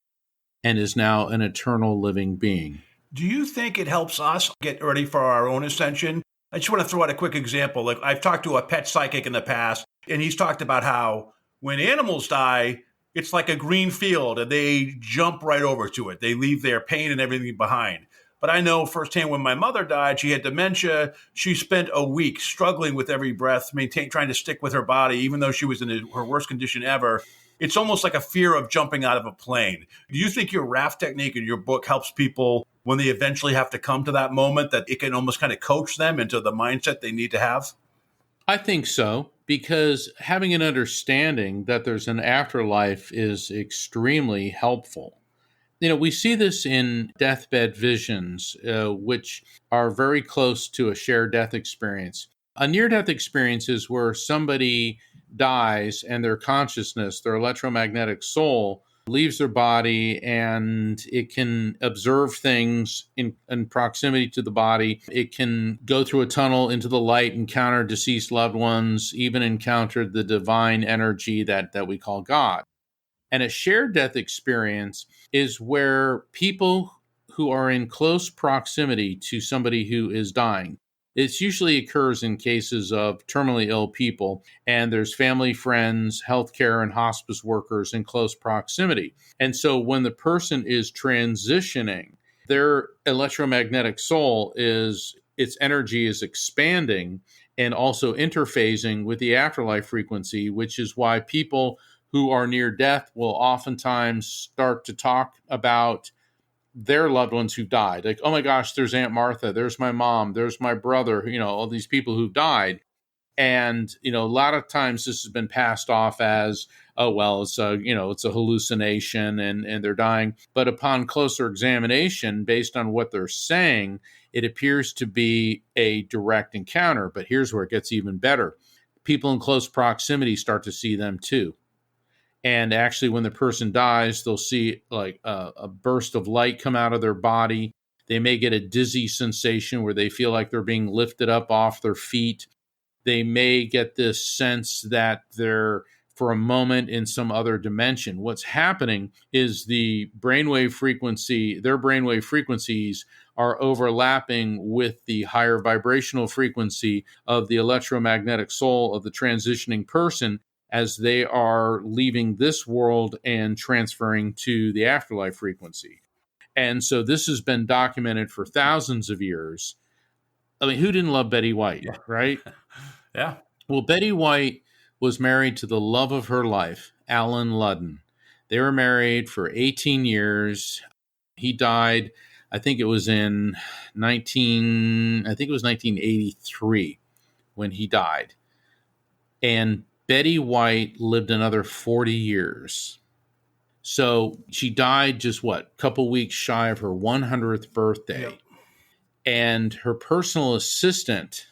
and is now an eternal living being. Do you think it helps us get ready for our own ascension? I just want to throw out a quick example. Like, I've talked to a pet psychic in the past, and he's talked about how when animals die, it's like a green field and they jump right over to it. They leave their pain and everything behind. But I know firsthand when my mother died, she had dementia. She spent a week struggling with every breath, trying to stick with her body, even though she was in her worst condition ever. It's almost like a fear of jumping out of a plane. Do you think your raft technique in your book helps people when they eventually have to come to that moment, that it can almost kind of coach them into the mindset they need to have? I think so, because having an understanding that there's an afterlife is extremely helpful. We see this in deathbed visions, which are very close to a shared death experience. A near-death experience is where somebody dies and their consciousness, their electromagnetic soul, leaves their body and it can observe things in proximity to the body. It can go through a tunnel into the light, encounter deceased loved ones, even encounter the divine energy that we call God. And a shared death experience is where people who are in close proximity to somebody who is dying. It usually occurs in cases of terminally ill people, and there's family, friends, healthcare, and hospice workers in close proximity. And so when the person is transitioning, their electromagnetic soul its energy is expanding and also interphasing with the afterlife frequency, which is why people who are near death will oftentimes start to talk about their loved ones who've died. Like, oh my gosh, there's Aunt Martha, there's my mom, there's my brother, all these people who've died. And, a lot of times this has been passed off as, oh, well, it's a hallucination and they're dying. But upon closer examination, based on what they're saying, it appears to be a direct encounter. But here's where it gets even better. People in close proximity start to see them too. And actually, when the person dies, they'll see like a burst of light come out of their body. They may get a dizzy sensation where they feel like they're being lifted up off their feet. They may get this sense that they're, for a moment, in some other dimension. What's happening is their brainwave frequencies are overlapping with the higher vibrational frequency of the electromagnetic soul of the transitioning person, as they are leaving this world and transferring to the afterlife frequency. And so this has been documented for thousands of years. I mean, who didn't love Betty White, right? Yeah. Well, Betty White was married to the love of her life, Alan Ludden. They were married for 18 years. He died, I think it was 1983. when he died. And Betty White lived another 40 years. So she died just a couple weeks shy of her 100th birthday. Yep. And her personal assistant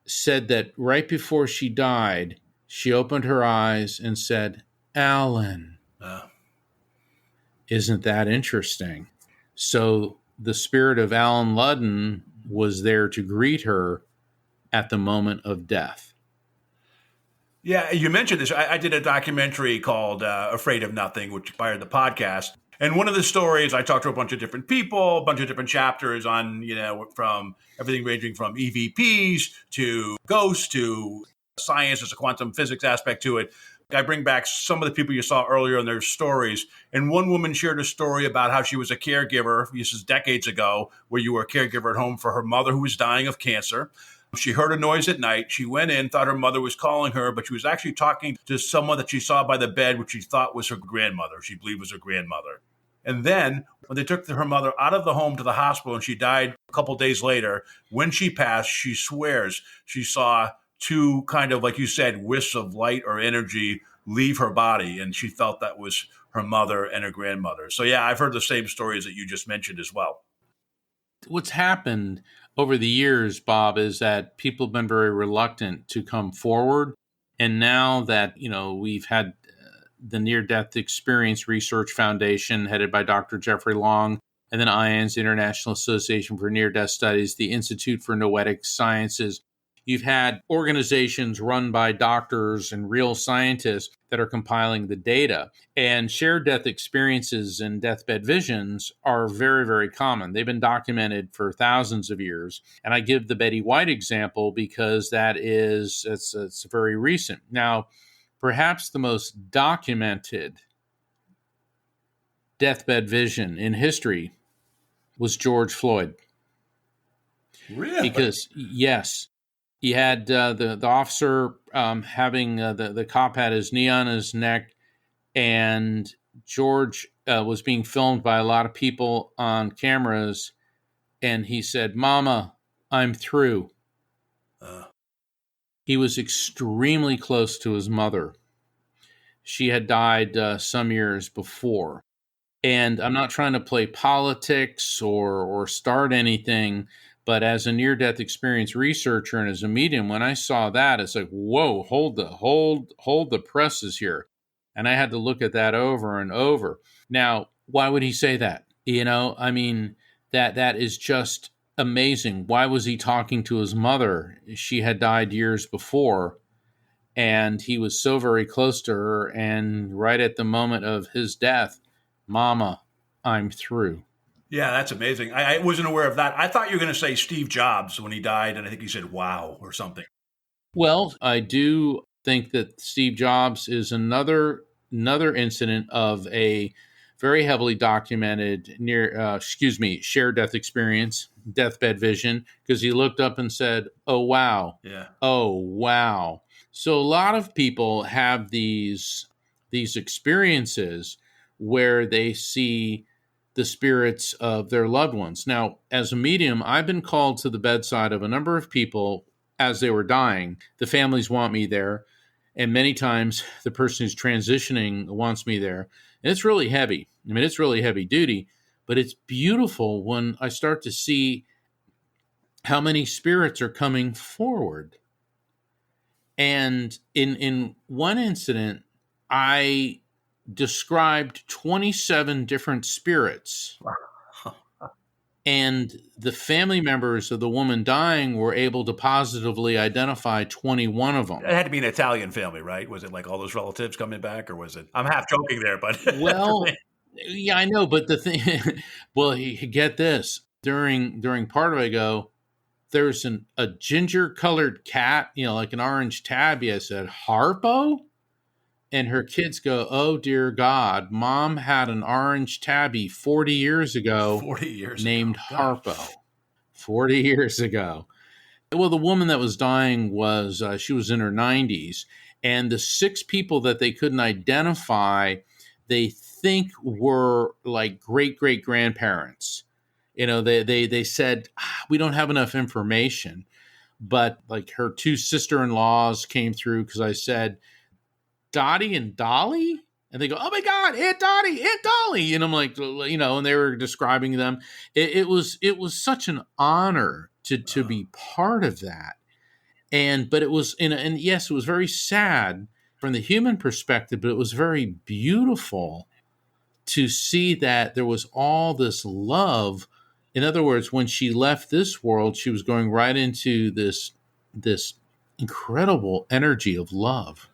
said that right before she died, she opened her eyes and said, "Alan." Isn't that interesting? So the spirit of Alan Ludden was there to greet her at the moment of death. Yeah, you mentioned this. I did a documentary called Afraid of Nothing, which inspired the podcast. And one of the stories, I talked to a bunch of different people, a bunch of different chapters on, from everything ranging from EVPs to ghosts to science. There's a quantum physics aspect to it. I bring back some of the people you saw earlier in their stories. And one woman shared a story about how she was a caregiver. This is decades ago, where you were a caregiver at home for her mother who was dying of cancer. She heard a noise at night. She went in, thought her mother was calling her, but she was actually talking to someone that she saw by the bed, which she thought was her grandmother. She believed was her grandmother. And then when they took her mother out of the home to the hospital and she died a couple days later, when she passed, she swears she saw two kind of, like you said, wisps of light or energy leave her body. And she felt that was her mother and her grandmother. So, yeah, I've heard the same stories that you just mentioned as well. What's happened over the years, Bob, is that people have been very reluctant to come forward. And now that, we've had the Near-Death Experience Research Foundation, headed by Dr. Jeffrey Long, and then IANS, the International Association for Near-Death Studies, the Institute for Noetic Sciences. You've had organizations run by doctors and real scientists that are compiling the data. And shared death experiences and deathbed visions are very, very common. They've been documented for thousands of years. And I give the Betty White example because it's very recent. Now, perhaps the most documented deathbed vision in history was George Floyd. Really? Because, yes, he had the officer having the cop had his knee on his neck, and George was being filmed by a lot of people on cameras, and he said, "Mama, I'm through." He was extremely close to his mother. She had died some years before. And I'm not trying to play politics or start anything, but as a near-death experience researcher and as a medium, when I saw that, it's like, whoa, hold the presses here. And I had to look at that over and over. Now, why would he say that? That is just amazing. Why was he talking to his mother? She had died years before, and he was so very close to her. And right at the moment of his death, "Mama, I'm through." Yeah, that's amazing. I wasn't aware of that. I thought you were going to say Steve Jobs when he died, and I think he said "wow" or something. Well, I do think that Steve Jobs is another incident of a very heavily documented shared death experience, deathbed vision, because he looked up and said, "Oh, wow." Yeah. Oh, wow. So a lot of people have these experiences where they see the spirits of their loved ones. Now, as a medium, I've been called to the bedside of a number of people as they were dying. The families want me there, and many times the person who's transitioning wants me there. And it's really heavy. It's really heavy duty, but it's beautiful when I start to see how many spirits are coming forward. And in one incident, I described 27 different spirits. And the family members of the woman dying were able to positively identify 21 of them. It had to be an Italian family, right? Was it like all those relatives coming back, or was it? I'm half joking there, but well, yeah, I know. But the thing, well, get this. During part of it, I go, there's a ginger-colored cat, like an orange tabby. I said, "Harpo?" And her kids go, "Oh, dear God, Mom had an orange tabby 40 years ago 40 years named ago. Harpo." 40 years ago. Well, the woman that was dying she was in her 90s. And the 6 people that they couldn't identify, they think were like great-great-grandparents. They said, "We don't have enough information." but like her two sister-in-laws came through because I said, Dottie and Dolly? And they go, oh my God, Aunt Dottie, Aunt Dolly. And I'm like, and they were describing them. It was such an honor to be part of that. But it was, and yes, it was very sad from the human perspective, but it was very beautiful to see that there was all this love. In other words, when she left this world, she was going right into this incredible energy of love.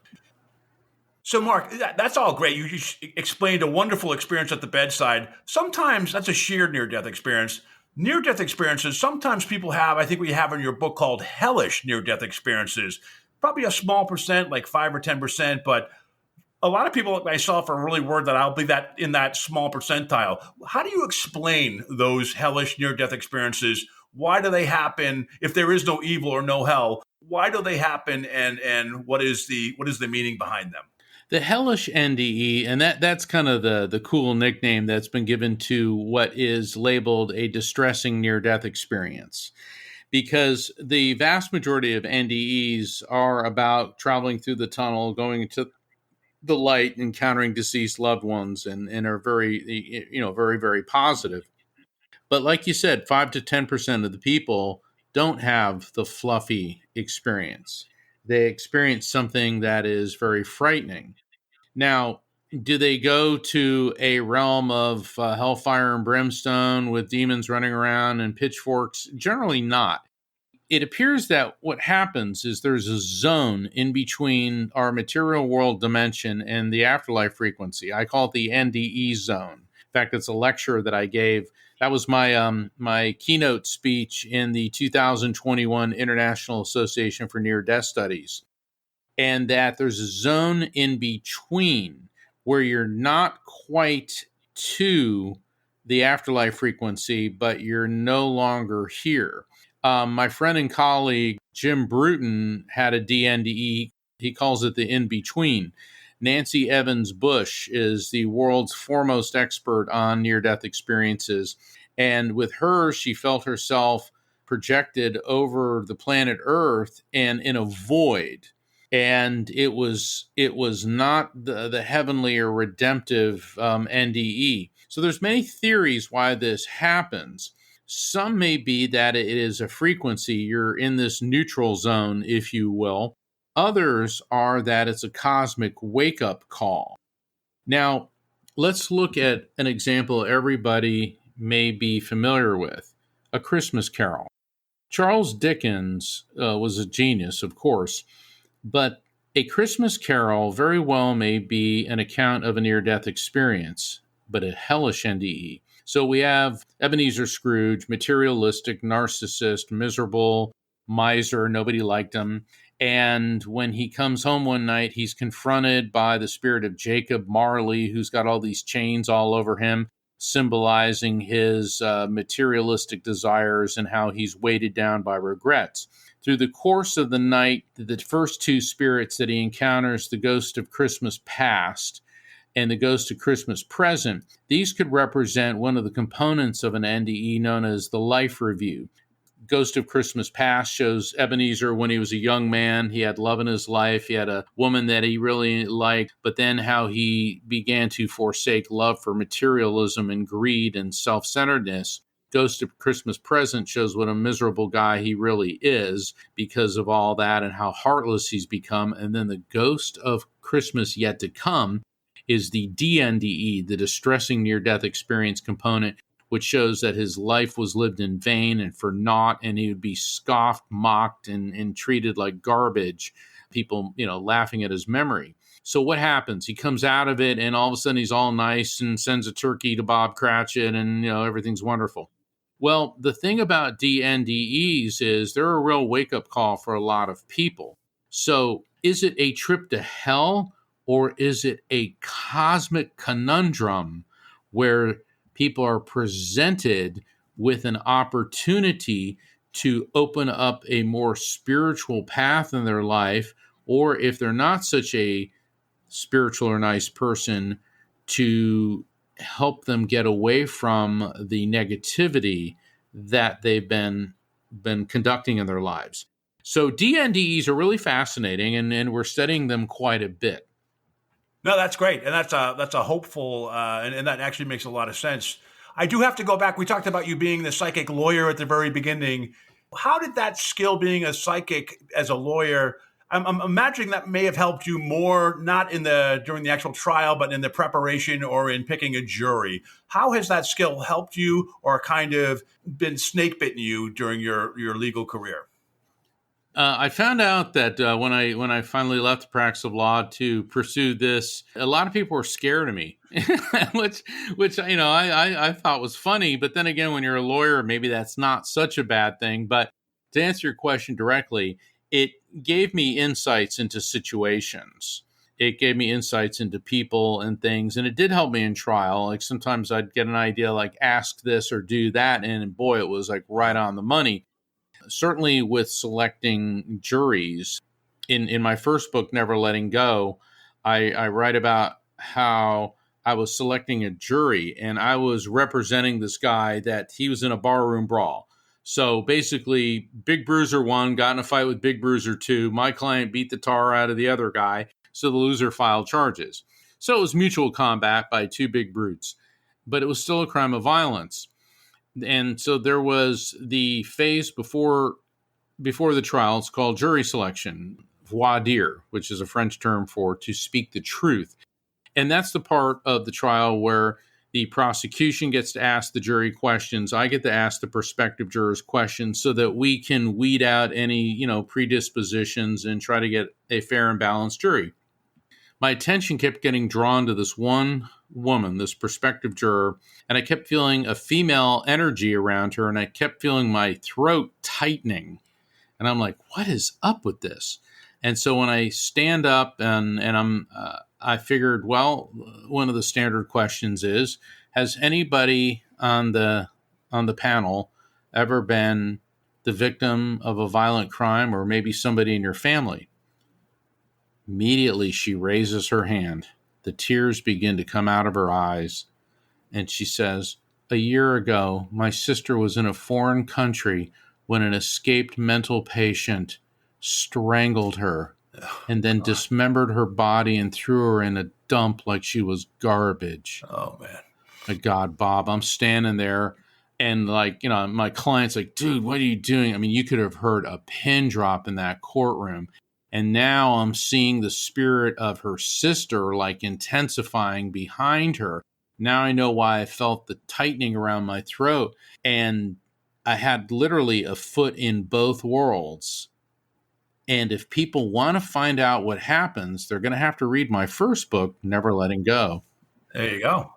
So, Mark, that's all great. You explained a wonderful experience at the bedside. Sometimes that's a sheer near-death experience. Near-death experiences, sometimes people have, I think we have in your book called hellish near-death experiences. Probably a small percent, like 5 or 10%, but a lot of people like myself are really worried that I'll be that in that small percentile. How do you explain those hellish near-death experiences? Why do they happen? If there is no evil or no hell, why do they happen? And what is the meaning behind them? The hellish NDE, and that's kind of the cool nickname that's been given to what is labeled a distressing near-death experience, because the vast majority of NDEs are about traveling through the tunnel, going into the light, encountering deceased loved ones, and are very, very, very positive. But like you said, 5 to 10% of the people don't have the fluffy experience. They experience something that is very frightening. Now, do they go to a realm of hellfire and brimstone with demons running around and pitchforks? Generally not. It appears that what happens is there's a zone in between our material world dimension and the afterlife frequency. I call it the NDE zone. In fact, it's a lecture that I gave. That was my my keynote speech in the 2021 International Association for Near-Death Studies. And that there's a zone in between where you're not quite to the afterlife frequency, but you're no longer here. My friend and colleague, Jim Bruton, had a DNDE. He calls it the in-between. Nancy Evans Bush is the world's foremost expert on near-death experiences. And with her, she felt herself projected over the planet Earth and in a void. And it was not the heavenly or redemptive NDE. So there's many theories why this happens. Some may be that it is a frequency. You're in this neutral zone, if you will. Others are that it's a cosmic wake-up call. Now, let's look at an example everybody may be familiar with, A Christmas Carol. Charles Dickens was a genius, of course. But A Christmas Carol very well may be an account of a near-death experience, but a hellish NDE. So we have Ebenezer Scrooge, materialistic, narcissist, miserable, miser, nobody liked him. And when he comes home one night, he's confronted by the spirit of Jacob Marley, who's got all these chains all over him, symbolizing his materialistic desires and how he's weighted down by regrets. Through the course of the night, the first two spirits that he encounters, the ghost of Christmas past and the ghost of Christmas present, these could represent one of the components of an NDE known as the life review. Ghost of Christmas past shows Ebenezer when he was a young man. He had love in his life. He had a woman that he really liked, but then how he began to forsake love for materialism and greed and self-centeredness. Ghost of Christmas present shows what a miserable guy he really is because of all that and how heartless he's become. And then the ghost of Christmas yet to come is the DNDE, the distressing near-death experience component, which shows that his life was lived in vain and for naught, and he would be scoffed, mocked, and treated like garbage, people, laughing at his memory. So what happens? He comes out of it, and all of a sudden he's all nice and sends a turkey to Bob Cratchit, and, everything's wonderful. Well, the thing about DNDEs is they're a real wake-up call for a lot of people. So is it a trip to hell, or is it a cosmic conundrum where people are presented with an opportunity to open up a more spiritual path in their life, or if they're not such a spiritual or nice person, to help them get away from the negativity that they've been conducting in their lives. So DNDEs are really fascinating, and we're studying them quite a bit. No, that's great, and that's a hopeful, and that actually makes a lot of sense. I do have to go back. We talked about you being the psychic lawyer at the very beginning. How did that skill, being a psychic as a lawyer, I'm imagining that may have helped you more, not during the actual trial, but in the preparation or in picking a jury. How has that skill helped you, or kind of been snake bitten you during your legal career? I found out that when I finally left the practice of law to pursue this, a lot of people were scared of me, which I thought was funny. But then again, when you're a lawyer, maybe that's not such a bad thing. But to answer your question directly, it gave me insights into situations. It gave me insights into people and things, and it did help me in trial. Like sometimes I'd get an idea, like ask this or do that, and boy, it was like right on the money. Certainly with selecting juries, in my first book, Never Letting Go, I write about how I was selecting a jury and I was representing this guy that he was in a barroom brawl. So basically, Big Bruiser 1 got in a fight with Big Bruiser 2. My client beat the tar out of the other guy, so the loser filed charges. So it was mutual combat by two big brutes, but it was still a crime of violence. And so there was the phase before the trial. It's called jury selection, voir dire, which is a French term for to speak the truth. And that's the part of the trial where the prosecution gets to ask the jury questions. I get to ask the prospective jurors questions so that we can weed out any, predispositions and try to get a fair and balanced jury. My attention kept getting drawn to this one woman, this prospective juror, and I kept feeling a female energy around her, and I kept feeling my throat tightening. And I'm like, what is up with this? And so when I stand up and I figured, well, one of the standard questions is, has anybody on the panel ever been the victim of a violent crime, or maybe somebody in your family? Immediately, she raises her hand. The tears begin to come out of her eyes. And she says, a year ago, my sister was in a foreign country when an escaped mental patient strangled her and then dismembered her body and threw her in a dump like she was garbage. Oh, man. My God, Bob, I'm standing there and my client's like, dude, what are you doing? I mean, you could have heard a pin drop in that courtroom. And now I'm seeing the spirit of her sister intensifying behind her. Now I know why I felt the tightening around my throat. And I had literally a foot in both worlds. And if people want to find out what happens, they're going to have to read my first book, Never Letting Go. There you go.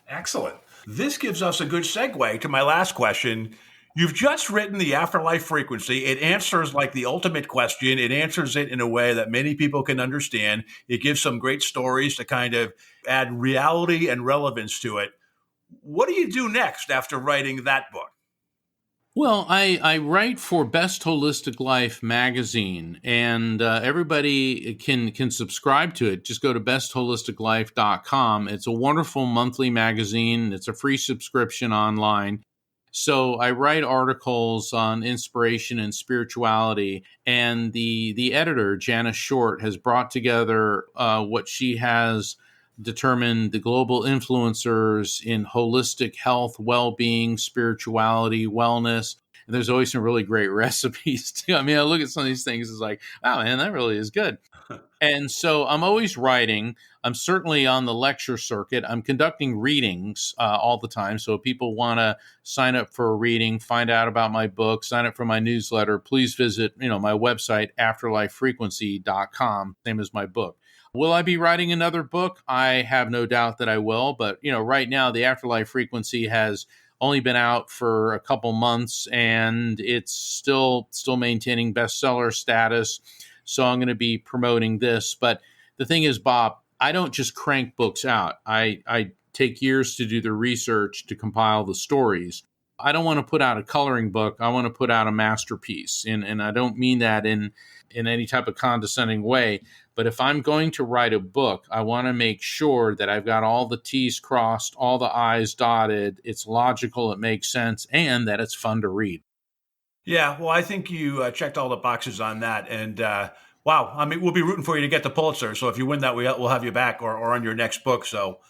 Excellent. This gives us a good segue to my last question. You've just written The Afterlife Frequency. It answers like the ultimate question. It answers it in a way that many people can understand. It gives some great stories to kind of add reality and relevance to it. What do you do next after writing that book? Well, I write for Best Holistic Life magazine, and everybody can subscribe to it. Just go to bestholisticlife.com. It's a wonderful monthly magazine. It's a free subscription online. So I write articles on inspiration and spirituality, and the editor, Janice Short, has brought together what she has determined the global influencers in holistic health, well-being, spirituality, wellness. And there's always some really great recipes too. I mean, I look at some of these things, it's like, wow, man, that really is good. And so I'm always writing. I'm certainly on the lecture circuit. I'm conducting readings all the time. So if people want to sign up for a reading, find out about my book, sign up for my newsletter, please visit, my website, afterlifefrequency.com, same as my book. Will I be writing another book? I have no doubt that I will. But, right now, the Afterlife Frequency has only been out for a couple months, and it's still maintaining bestseller status. So I'm going to be promoting this. But the thing is, Bob, I don't just crank books out. I take years to do the research to compile the stories. I don't want to put out a coloring book. I want to put out a masterpiece. And I don't mean that in any type of condescending way. But if I'm going to write a book, I want to make sure that I've got all the T's crossed, all the I's dotted, it's logical, it makes sense, and that it's fun to read. Yeah, well, I think you checked all the boxes on that. And wow, I mean, we'll be rooting for you to get the Pulitzer. So if you win that, we'll have you back or on your next book. So,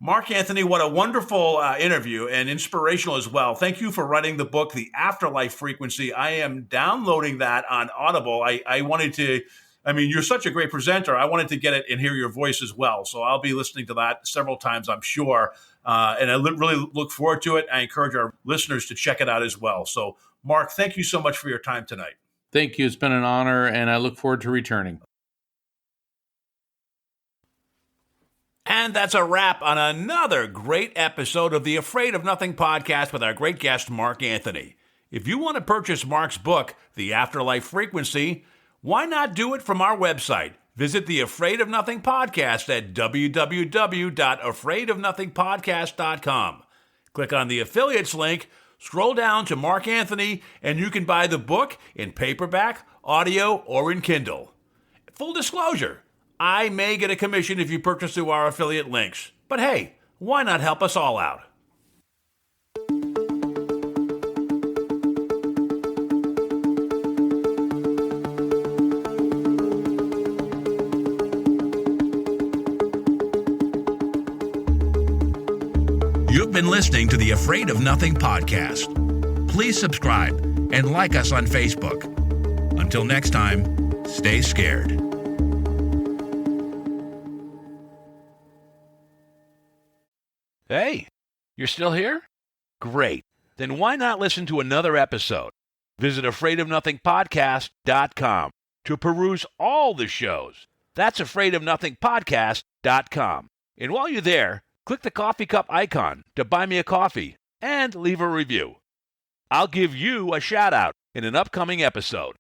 Mark Anthony, what a wonderful interview and inspirational as well. Thank you for writing the book, The Afterlife Frequency. I am downloading that on Audible. I wanted to, I mean, you're such a great presenter. I wanted to get it and hear your voice as well. So I'll be listening to that several times, I'm sure. And I really look forward to it. I encourage our listeners to check it out as well. So, Mark, thank you so much for your time tonight. Thank you. It's been an honor, and I look forward to returning. And that's a wrap on another great episode of the Afraid of Nothing podcast with our great guest, Mark Anthony. If you want to purchase Mark's book, The Afterlife Frequency, why not do it from our website? Visit the Afraid of Nothing podcast at www.afraidofnothingpodcast.com. Click on the affiliates link, scroll down to Mark Anthony, and you can buy the book in paperback, audio, or in Kindle. Full disclosure, I may get a commission if you purchase through our affiliate links. But hey, why not help us all out? You've been listening to the Afraid of Nothing podcast. Please subscribe and like us on Facebook. Until next time, stay scared. Hey, you're still here? Great. Then why not listen to another episode? Visit afraidofnothingpodcast.com to peruse all the shows. That's afraidofnothingpodcast.com. And while you're there, click the coffee cup icon to buy me a coffee and leave a review. I'll give you a shout out in an upcoming episode,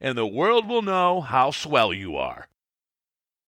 and the world will know how swell you are.